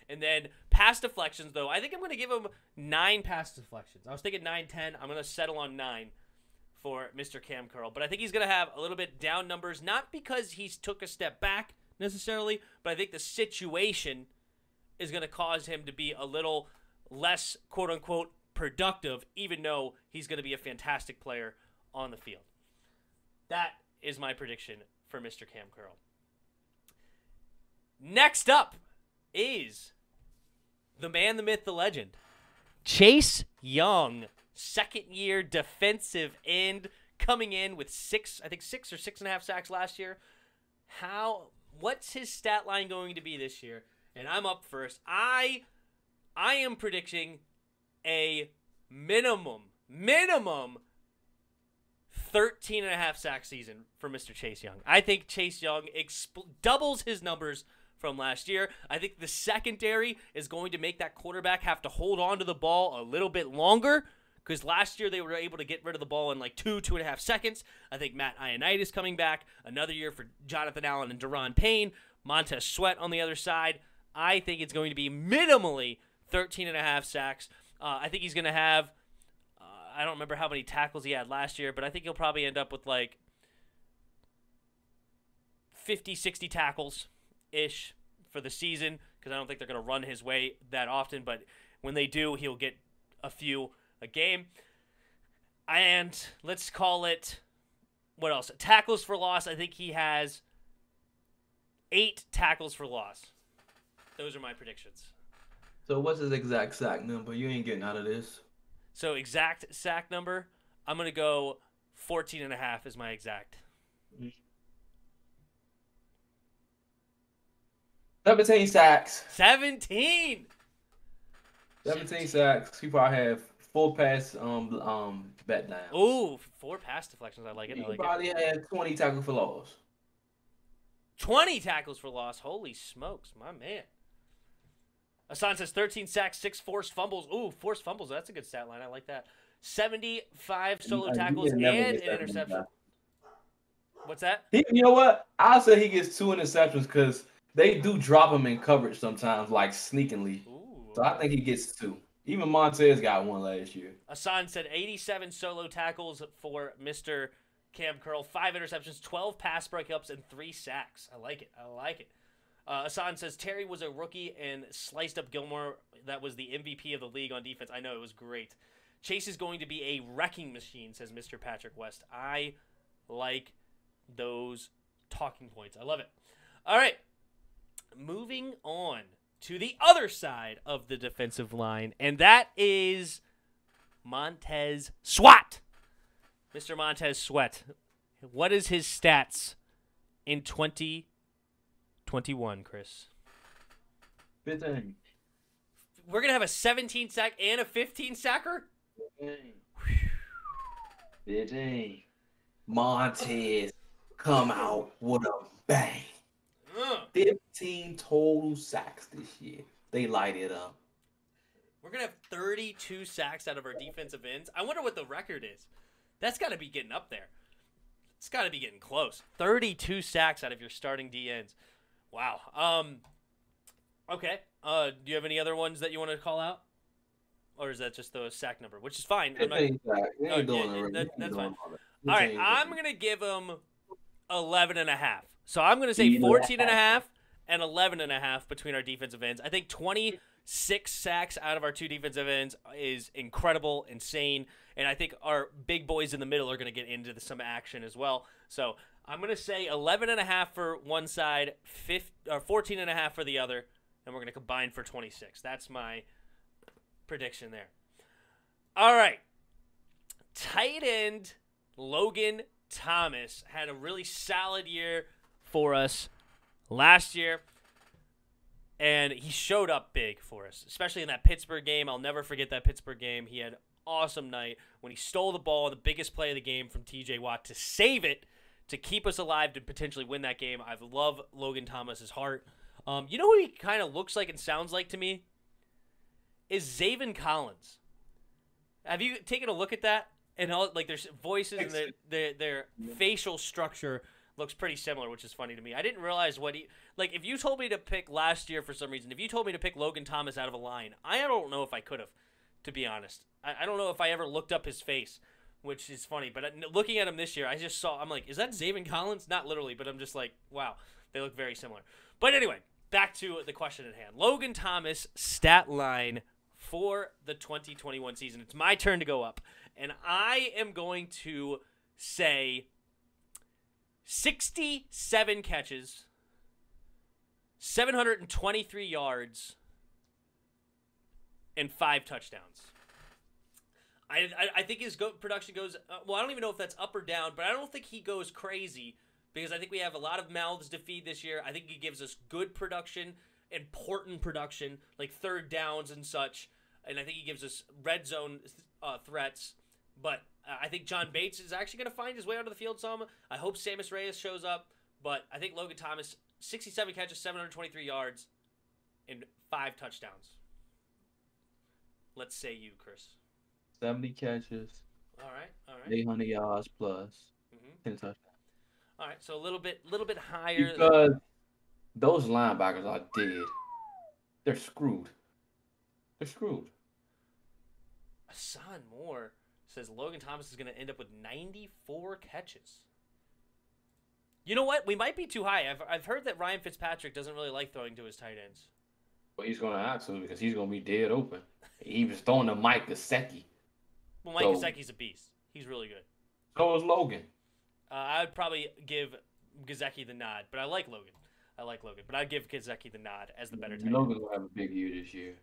And then pass deflections, though, I think I'm going to give him 9 pass deflections. I was thinking 9, 10. I'm going to settle on 9 for Mr. Cam Curl. But I think he's going to have a little bit down numbers, not because he's took a step back necessarily, but I think the situation is going to cause him to be a little less, quote-unquote, productive, even though he's going to be a fantastic player on the field. That is my prediction for Mr. Cam Curl. Next up is the man, the myth, the legend, Chase Young, second-year defensive end, coming in with 6 or 6.5 sacks last year. What's his stat line going to be this year? And I'm up first. I am predicting a minimum 13.5 sack season for Mr. Chase Young. I think Chase Young doubles his numbers from last year. I think the secondary is going to make that quarterback have to hold on to the ball a little bit longer, because last year they were able to get rid of the ball in like 2.5 seconds. I think Matt Ioannidis coming back. Another year for Jonathan Allen and Daron Payne. Montez Sweat on the other side. I think it's going to be minimally 13.5 sacks. I think he's going to have, I don't remember how many tackles he had last year, but I think he'll probably end up with like 50, 60 tackles-ish for the season, because I don't think they're going to run his way that often, but when they do, he'll get a few a game. And let's call it, what else? Tackles for loss. I think he has 8 tackles for loss. those are my predictions. So what's his exact sack number? You ain't getting out of this. So exact sack number, I'm going to go 14.5 is my exact. 17 sacks. 17. 17 sacks. He probably have 4 pass bet downs. Ooh, 4 pass deflections. I like it. He I like probably had 20 tackles for loss. 20 tackles for loss. Holy smokes, my man. Asan says 13 sacks, 6 forced fumbles. Ooh, forced fumbles. That's a good stat line. I like that. 75 solo tackles and an interception. What's that? You know what? I'll say he gets 2 interceptions because they do drop him in coverage sometimes, like sneakingly. Ooh, so I think he gets 2. Even Montez got 1 last year. Asan said 87 solo tackles for Mr. Cam Curl, 5 interceptions, 12 pass breakups, and 3 sacks. I like it. I like it. Asan says Terry was a rookie and sliced up Gilmore. That was the MVP of the league on defense. I know, it was great. Chase is going to be a wrecking machine, says Mr. Patrick West. I like those talking points. I love it. All right. Moving on to the other side of the defensive line, and that is Montez Sweat. Mr. Montez Sweat. What is his stats in 2021, Chris? 15. We're going to have a 17 sack and a 15 sacker? 15. Montez come out with a bang. 15 total sacks this year. They light it up. We're going to have 32 sacks out of our defensive ends. I wonder what the record is. That's got to be getting up there. It's got to be getting close. 32 sacks out of your starting DNs. Wow. Okay. Do you have any other ones that you want to call out? Or is that just the sack number? Which is fine. I'm not... That's fine. All right. I'm going to give him 11.5. So I'm going to say 14.5 and 11.5 between our defensive ends. I think 26 sacks out of our 2 defensive ends is incredible, insane. And I think our big boys in the middle are going to get into some action as well. So I'm going to say 11.5 for one side, 14.5 for the other, and we're going to combine for 26. That's my prediction there. All right. Tight end Logan Thomas had a really solid year for us last year, and he showed up big for us, especially in that Pittsburgh game. I'll never forget that Pittsburgh game. He had an awesome night when he stole the ball, the biggest play of the game from TJ Watt to save it, to keep us alive to potentially win that game. I love Logan Thomas's heart. You know who he kind of looks like and sounds like to me? Is Zaven Collins. Have you taken a look at that? And all, like, their voices and their facial structure looks pretty similar, which is funny to me. I didn't realize what he... Like, if you told me to pick last year for some reason, if you told me to pick Logan Thomas out of a line, I don't know if I could have, to be honest. I don't know if I ever looked up his face, which is funny. But looking at him this year, I just saw... I'm like, is that Zaven Collins? Not literally, but I'm just like, wow, they look very similar. But anyway, back to the question at hand. Logan Thomas stat line for the 2021 season. It's my turn to go up. And I am going to say 67 catches, 723 yards, and 5 touchdowns. I think his production goes, well, I don't even know if that's up or down, but I don't think he goes crazy because I think we have a lot of mouths to feed this year. I think he gives us good production, important production, like third downs and such. And I think he gives us red zone threats. But I think John Bates is actually going to find his way onto the field some. I hope Sammis Reyes shows up. But I think Logan Thomas, 67 catches, 723 yards, and 5 touchdowns. Let's say you, Chris. 70 catches. All right. 800 yards plus 10 touchdowns. All right, so a little bit higher. Because those linebackers are dead. They're screwed. Hassan Moore says Logan Thomas is going to end up with 94 catches. You know what? We might be too high. I've heard that Ryan Fitzpatrick doesn't really like throwing to his tight ends. Well, he's going to have to because he's going to be dead open. He was throwing to Mike Gesicki. Well, Mike Gesicki's a beast. He's really good. So is Logan. I would probably give Gesicki the nod, but I like Logan. I like Logan, but I'd give Gesicki the nod as the better tight end. Logan's gonna have a big year this year.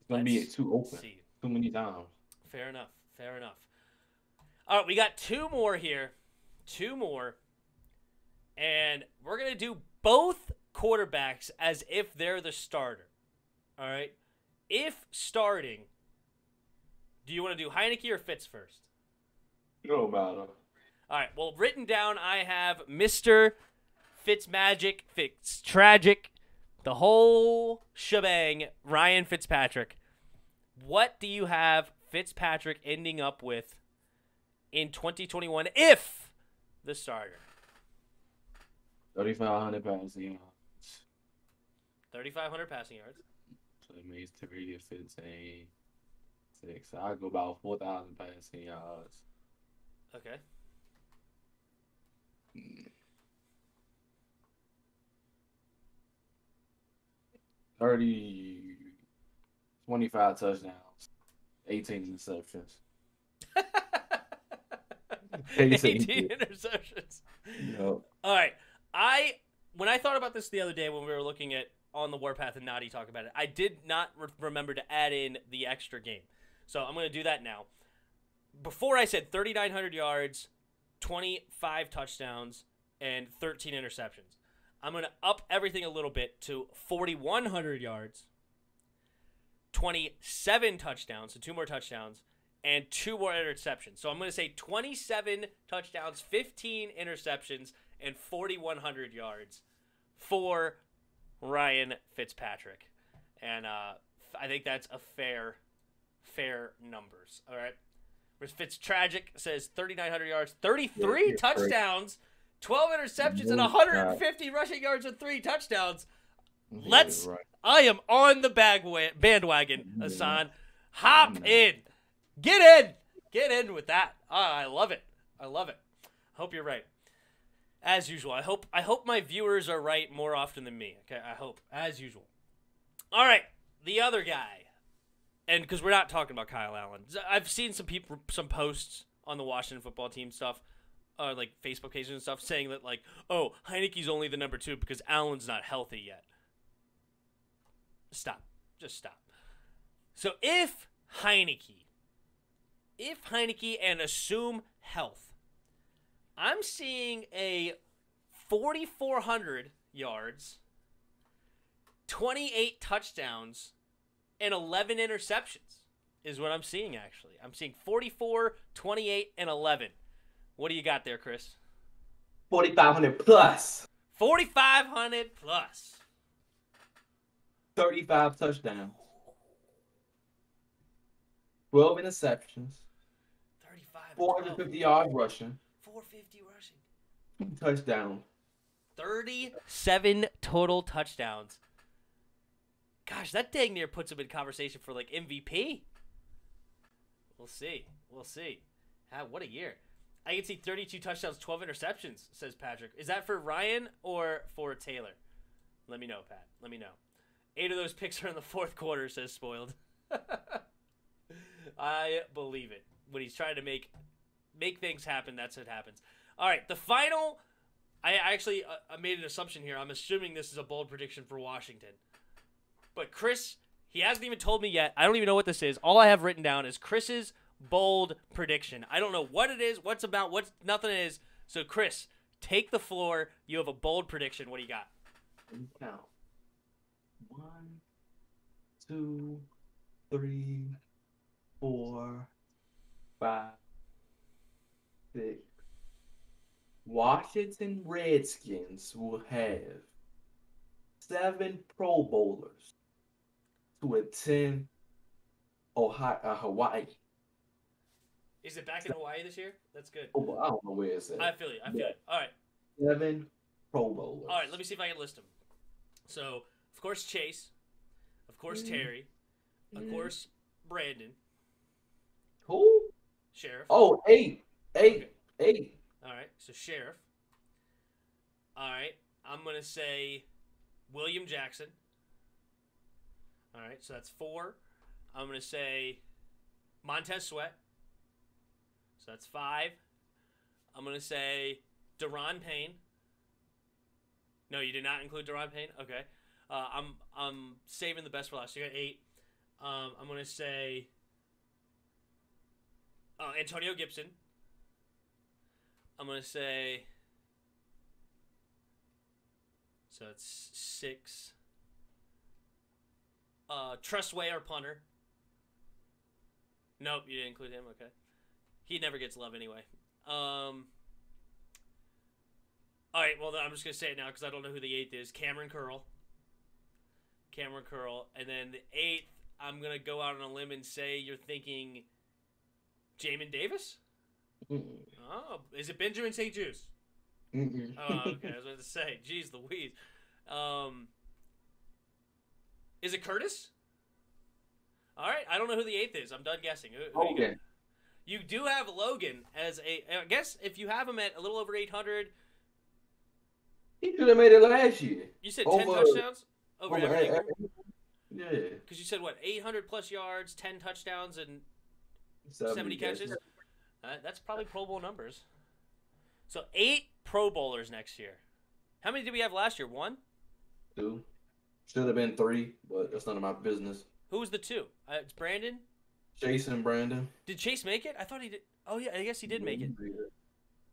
It's gonna be too open. See. Too many times. Fair enough. Fair enough. All right, we got 2 more here. 2 more. And we're going to do both quarterbacks as if they're the starter. All right? If starting, do you want to do Heineke or Fitz first? No matter. All right, well, written down, I have Mr. Fitzmagic, Fitztragic, the whole shebang, Ryan Fitzpatrick. What do you have Fitzpatrick ending up with in 2021 if the starter? 3,500 passing yards. 3,500 passing yards. So it means 3 to 15, 6. I'll go about 4,000 passing yards. Okay. 25 touchdowns, 18 interceptions. 18 interceptions. Yep. All right. When I thought about this the other day when we were looking at On the Warpath and Nadi talk about it, I did not remember to add in the extra game. So I'm going to do that now. Before I said 3,900 yards, 25 touchdowns, and 13 interceptions. I'm going to up everything a little bit to 4,100 yards, 27 touchdowns, so 2 more touchdowns, and 2 more interceptions. So I'm going to say 27 touchdowns, 15 interceptions, and 4,100 yards for Ryan Fitzpatrick. And I think that's a fair numbers. All right. Whereas Fitztragic says 3,900 yards, 33 touchdowns, 12 interceptions, and 150 rushing yards with 3 touchdowns. I am on the bandwagon, Hassan. Hop in. Get in with that. I love it. Hope you're right. As usual. I hope my viewers are right more often than me. Okay, I hope. As usual. All right, the other guy. And because we're not talking about Kyle Allen. I've seen some posts on the Washington football team stuff, like Facebook pages and stuff, saying that, like, oh, Heineke's only the number 2 because Allen's not healthy yet. Stop. Just stop. So if Heineke and assume health, I'm seeing a 4,400 yards, 28 touchdowns, and 11 interceptions is what I'm seeing, actually. I'm seeing 44, 28, and 11. What do you got there, Chris? 4,500 plus. 4,500 plus. 35 touchdowns. 12 interceptions. 35. 450 yards rushing. 450 rushing. 2 touchdowns. 37 total touchdowns. Gosh, that dang near puts him in conversation for, like, MVP. We'll see. What a year. I can see 32 touchdowns, 12 interceptions, says Patrick. Is that for Ryan or for Taylor? Let me know, Pat. Let me know. 8 of those picks are in the 4th quarter, says Spoiled. I believe it. When he's trying to make things happen, that's what happens. All right, the final. I actually made an assumption here. I'm assuming this is a bold prediction for Washington. But Chris, he hasn't even told me yet. I don't even know what this is. All I have written down is Chris's bold prediction. I don't know what it is, what nothing is. So, Chris, take the floor. You have a bold prediction. What do you got? Now, 1, 2, 3, 4, 5, 6. Washington Redskins will have 7 Pro Bowlers to attend Hawaii. Is it back in Hawaii this year? That's good. Oh, I don't know where it's at. I feel you. All right. 7 Pro Bowlers. All right, let me see if I can list them. So, of course, Chase. Of course, Terry. Of course, Brandon. Who? Sheriff. Oh, 8. Okay. 8. All right, so Sheriff. All right, I'm going to say William Jackson. All right, so that's 4. I'm going to say Montez Sweat. So that's 5. I'm going to say Deron Payne. No, you did not include Deron Payne? Okay. I'm saving the best for last. You got 8. I'm going to say Antonio Gibson. I'm going to say... So it's 6. Trustway, our punter. Nope, you didn't include him. Okay. He never gets love anyway. All right, well, then I'm just going to say it now because I don't know who the 8th is. Cameron Curl. And then the 8th, I'm going to go out on a limb and say you're thinking Jamin Davis? Oh, is it Benjamin St. Juice? Oh, okay. I was about to say, geez Louise. Is it Curtis? All right. I don't know who the 8th is. I'm done guessing. Who Okay. You do have Logan as a. I guess if you have him at a little over 800. He should have made it last year. You said 10 touchdowns over everything. Yeah. Because you said what, 800 plus yards, 10 touchdowns, and 70 catches. That's probably Pro Bowl numbers. So 8 Pro Bowlers next year. How many did we have last year? 1? 2. Should have been 3, but that's none of my business. Who was the 2? It's Brandon. Chase and Brandon. Did Chase make it? I thought he did. Oh yeah, I guess he did make it.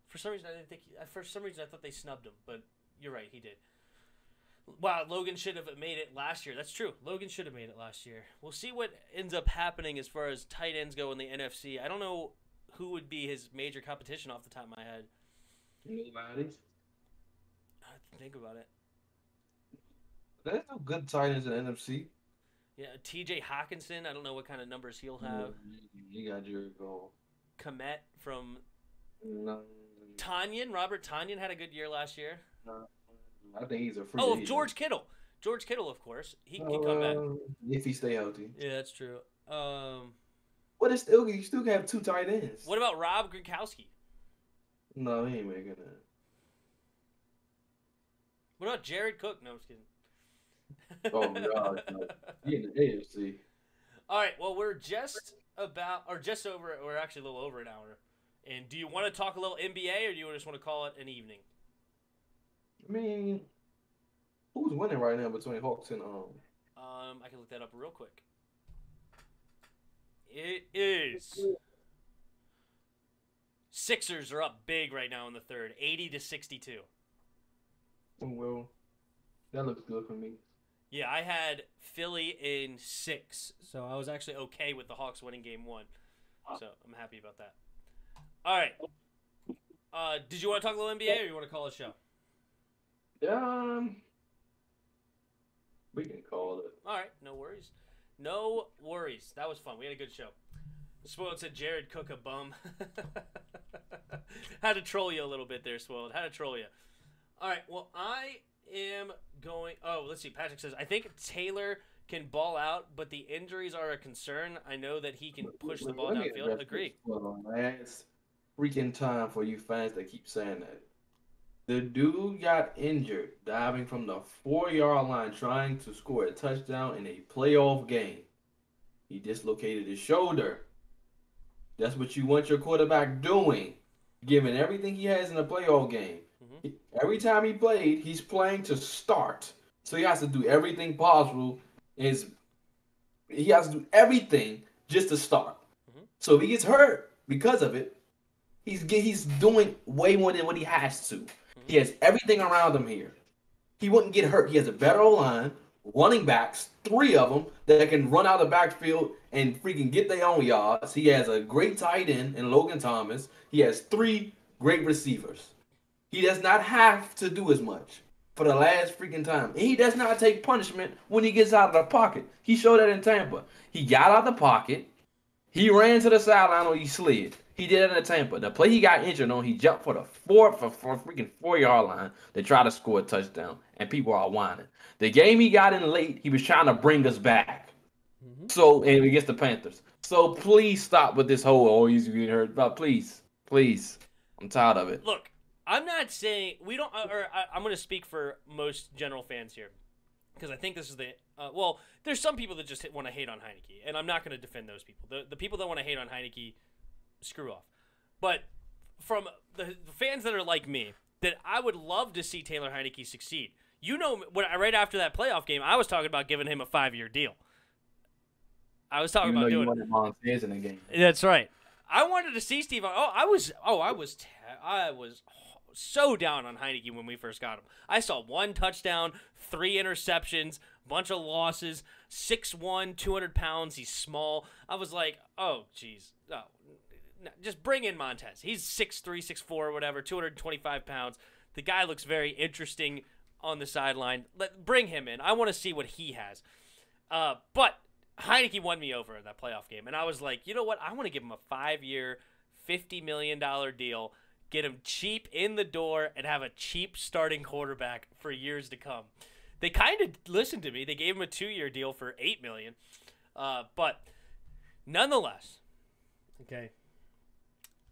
For some reason, I didn't think. For some reason, I thought they snubbed him, but you're right, he did. Wow, Logan should have made it last year. That's true. Logan should have made it last year. We'll see what ends up happening as far as tight ends go in the NFC. I don't know who would be his major competition off the top of my head. Nobody. I have to think about it. There's no good tight ends in the NFC. Yeah, T.J. Hawkinson. I don't know what kind of numbers he'll have. You got your goal. Komet from No. Tanyan. Robert Tanyan had a good year last year. I think he's a free Oh, agent. George Kittle. George Kittle, of course. He can come back. If he stay healthy. Yeah, that's true. But you still have 2 tight ends. What about Rob Gronkowski? No, he ain't making that. What about Jared Cook? No, I'm just kidding. Oh, God. No. He in the AFC. All right, well, we're just about, or just over, we're actually a little over an hour. And do you want to talk a little NBA, or do you just want to call it an evening? I mean, who's winning right now between Hawks and I can look that up real quick. It is Sixers are up big right now in the third, 80-62. Well, that looks good for me. Yeah, I had Philly in 6, so I was actually okay with the Hawks winning game 1. So I'm happy about that. All right. Did you want to talk a little NBA, or you want to call it a show? We can call it. All right, no worries. No worries. That was fun. We had a good show. Spoiled said Jared Cook a bum. Had to troll you a little bit there, Spoiled. Had to troll you. All right, well, I am going... Oh, let's see. Patrick says, I think Taylor can ball out, but the injuries are a concern. I know that he can push the ball downfield. Agree. Last freaking time for you fans that keep saying that. The dude got injured diving from the 4-yard line trying to score a touchdown in a playoff game. He dislocated his shoulder. That's what you want your quarterback doing, giving everything he has in a playoff game. Mm-hmm. Every time he played, he's playing to start. So he has to do everything possible. He has to do everything just to start. Mm-hmm. So if he gets hurt because of it, he's doing way more than what he has to. He has everything around him here. He wouldn't get hurt. He has a better O-line, running backs, 3 of them that can run out of the backfield and freaking get their own yards. He has a great tight end in Logan Thomas. He has 3 great receivers. He does not have to do as much for the last freaking time. And he does not take punishment when he gets out of the pocket. He showed that in Tampa. He got out of the pocket. He ran to the sideline or he slid. He did it in Tampa. The play he got injured on, he jumped for the freaking 4-yard line to try to score a touchdown, and people are whining. The game he got in late, he was trying to bring us back. Mm-hmm. So, and against the Panthers. So please stop with this whole, he's getting hurt. But please, I'm tired of it. Look, I'm not saying we don't, I'm going to speak for most general fans here, because I think this is the, there's some people that just want to hate on Heineke, and I'm not going to defend those people. The people that want to hate on Heineke, screw off. But from the fans that are like me, that I would love to see Taylor Heineke succeed. Right after that playoff game, I was talking about giving him a 5-year deal. I was talking Even about though doing you wanted Montez in the game. That's right. I wanted to see Steve. I was so down on Heineke when we first got him. I saw 1 touchdown, 3 interceptions, bunch of losses, 6'1", 200 pounds. He's small. I was like, oh, jeez. Oh, just bring in Montez. He's 6'3", 6'4", whatever, 225 pounds. The guy looks very interesting on the sideline. Bring him in. I want to see what he has. But Heineke won me over in that playoff game, and I was like, you know what? I want to give him a 5-year, $50 million deal, get him cheap in the door, and have a cheap starting quarterback for years to come. They kind of listened to me. They gave him a 2-year deal for $8 million. But nonetheless, okay,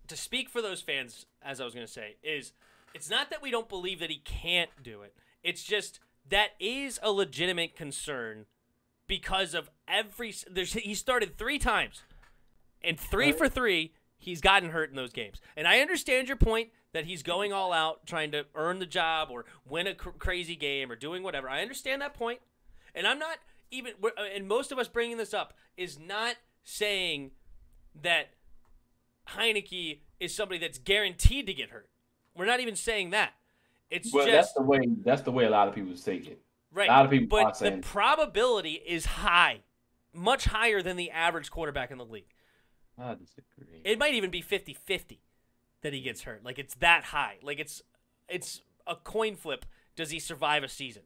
to speak for those fans, as I was going to say, is it's not that we don't believe that he can't do it. It's just that is a legitimate concern because of he started 3 times, and 3 for 3, he's gotten hurt in those games. And I understand your point that he's going all out, trying to earn the job or win a crazy game or doing whatever. I understand that point, and I'm not even. And most of us bringing this up is not saying that Heineke is somebody that's guaranteed to get hurt. We're not even saying that. It's just that's the way a lot of people take it. Right. A lot of people but the probability is high, much higher than the average quarterback in the league. I disagree. It might even be 50-50 that he gets hurt. Like, it's that high. Like, it's a coin flip. Does he survive a season?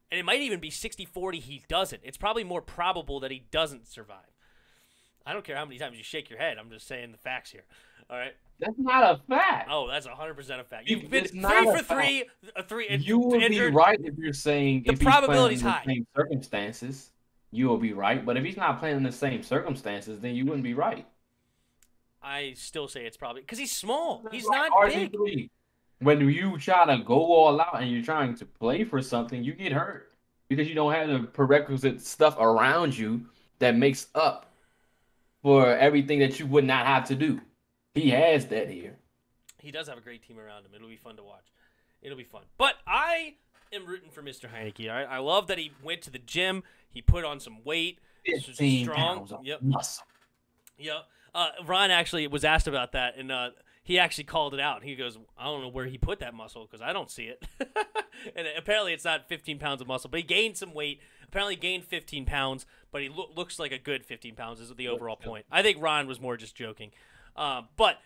And it might even be 60-40 he doesn't. It's probably more probable that he doesn't survive. I don't care how many times you shake your head. I'm just saying the facts here. All right? That's not a fact. Oh, that's 100% a fact. You've been 3 for 3. You would be right if you're saying the probability's high. In the same circumstances, you will be right. But if he's not playing in the same circumstances, then you wouldn't be right. I still say it's probably because he's small. He's like not RG3. big. When you try to go all out and you're trying to play for something, you get hurt because you don't have the prerequisite stuff around you that makes up for everything that you would not have to do. He has that here. He does have a great team around him. It'll be fun to watch. It'll be fun. But I am rooting for Mr. Heineke. All right? I love that he went to the gym. He put on some weight. 15 strong. pounds of Yep. muscle. Yep. Ron actually was asked about that, and he actually called it out. He goes, I don't know where he put that muscle because I don't see it. And apparently it's not 15 pounds of muscle, but he gained some weight. Apparently gained 15 pounds, but he looks like a good 15 pounds is the overall point. I think Ron was more just joking. But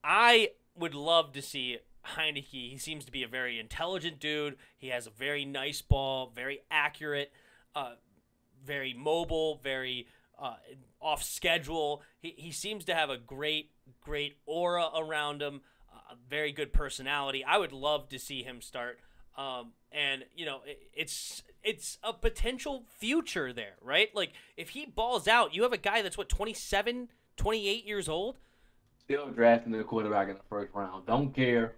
I would love to see Heineke. He seems to be a very intelligent dude. He has a very nice ball, very accurate, very mobile, very off schedule. He seems to have a great aura around him, a very good personality. I would love to see him start. And you know, it's a potential future there, right? Like if he balls out, you have a guy that's 27, 28 years old. Still drafting the quarterback in the first round. Don't care.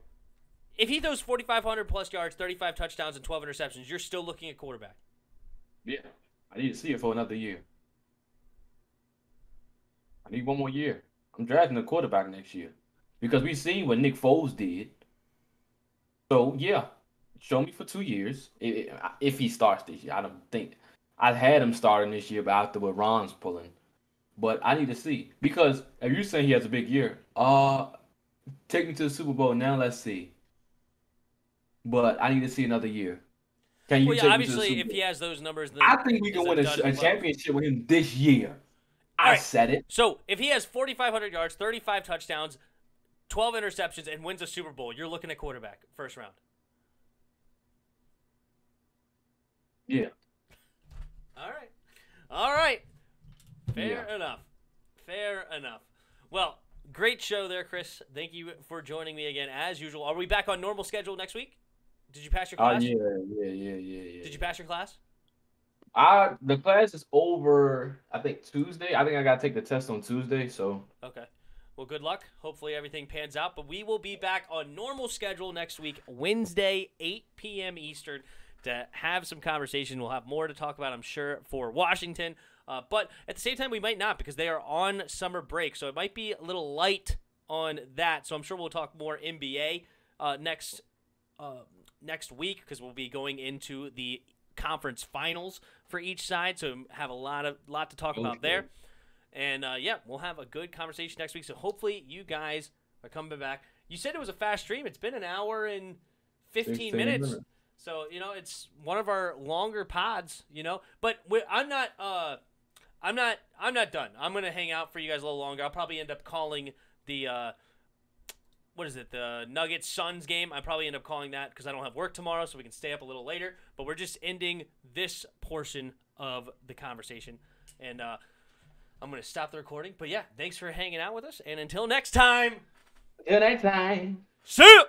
If he throws 4,500 plus yards, 35 touchdowns, and 12 interceptions, you're still looking at quarterback. Yeah, I need to see it for another year. I need one more year. I'm drafting a quarterback next year because we've seen what Nick Foles did. So yeah, show me for 2 years if he starts this year. I don't think I had him starting this year, but after what Ron's pulling. But I need to see because if you're saying he has a big year, take me to the Super Bowl now. Let's see. But I need to see another year. Can you? Well, yeah, obviously, if he has those numbers, then I think we can win a championship with him this year. I said it. So if he has 4,500 yards, 35 touchdowns, 12 interceptions, and wins a Super Bowl, you're looking at quarterback first round. Yeah. All right. Fair enough. Well, great show there, Chris. Thank you for joining me again, as usual. Are we back on normal schedule next week? Did you pass your class? Yeah. Did you pass your class? The class is over, I think, Tuesday. I think I got to take the test on Tuesday, so. Okay. Well, good luck. Hopefully everything pans out. But we will be back on normal schedule next week, Wednesday, 8 p.m. Eastern, to have some conversation. We'll have more to talk about, I'm sure, for Washington. But at the same time, we might not because they are on summer break. So it might be a little light on that. So I'm sure we'll talk more NBA next next week because we'll be going into the conference finals for each side, so have a lot to talk about there. And we'll have a good conversation next week. So hopefully you guys are coming back. You said it was a fast stream. It's been an hour and 15 minutes. So it's one of our longer pods. But I'm not done. I'm gonna hang out for you guys a little longer. I'll probably end up calling the the Nuggets Suns game. I probably end up calling that because I don't have work tomorrow, so we can stay up a little later. But we're just ending this portion of the conversation, and I'm going to stop the recording. But yeah, thanks for hanging out with us, and until next time. Till next time. See ya!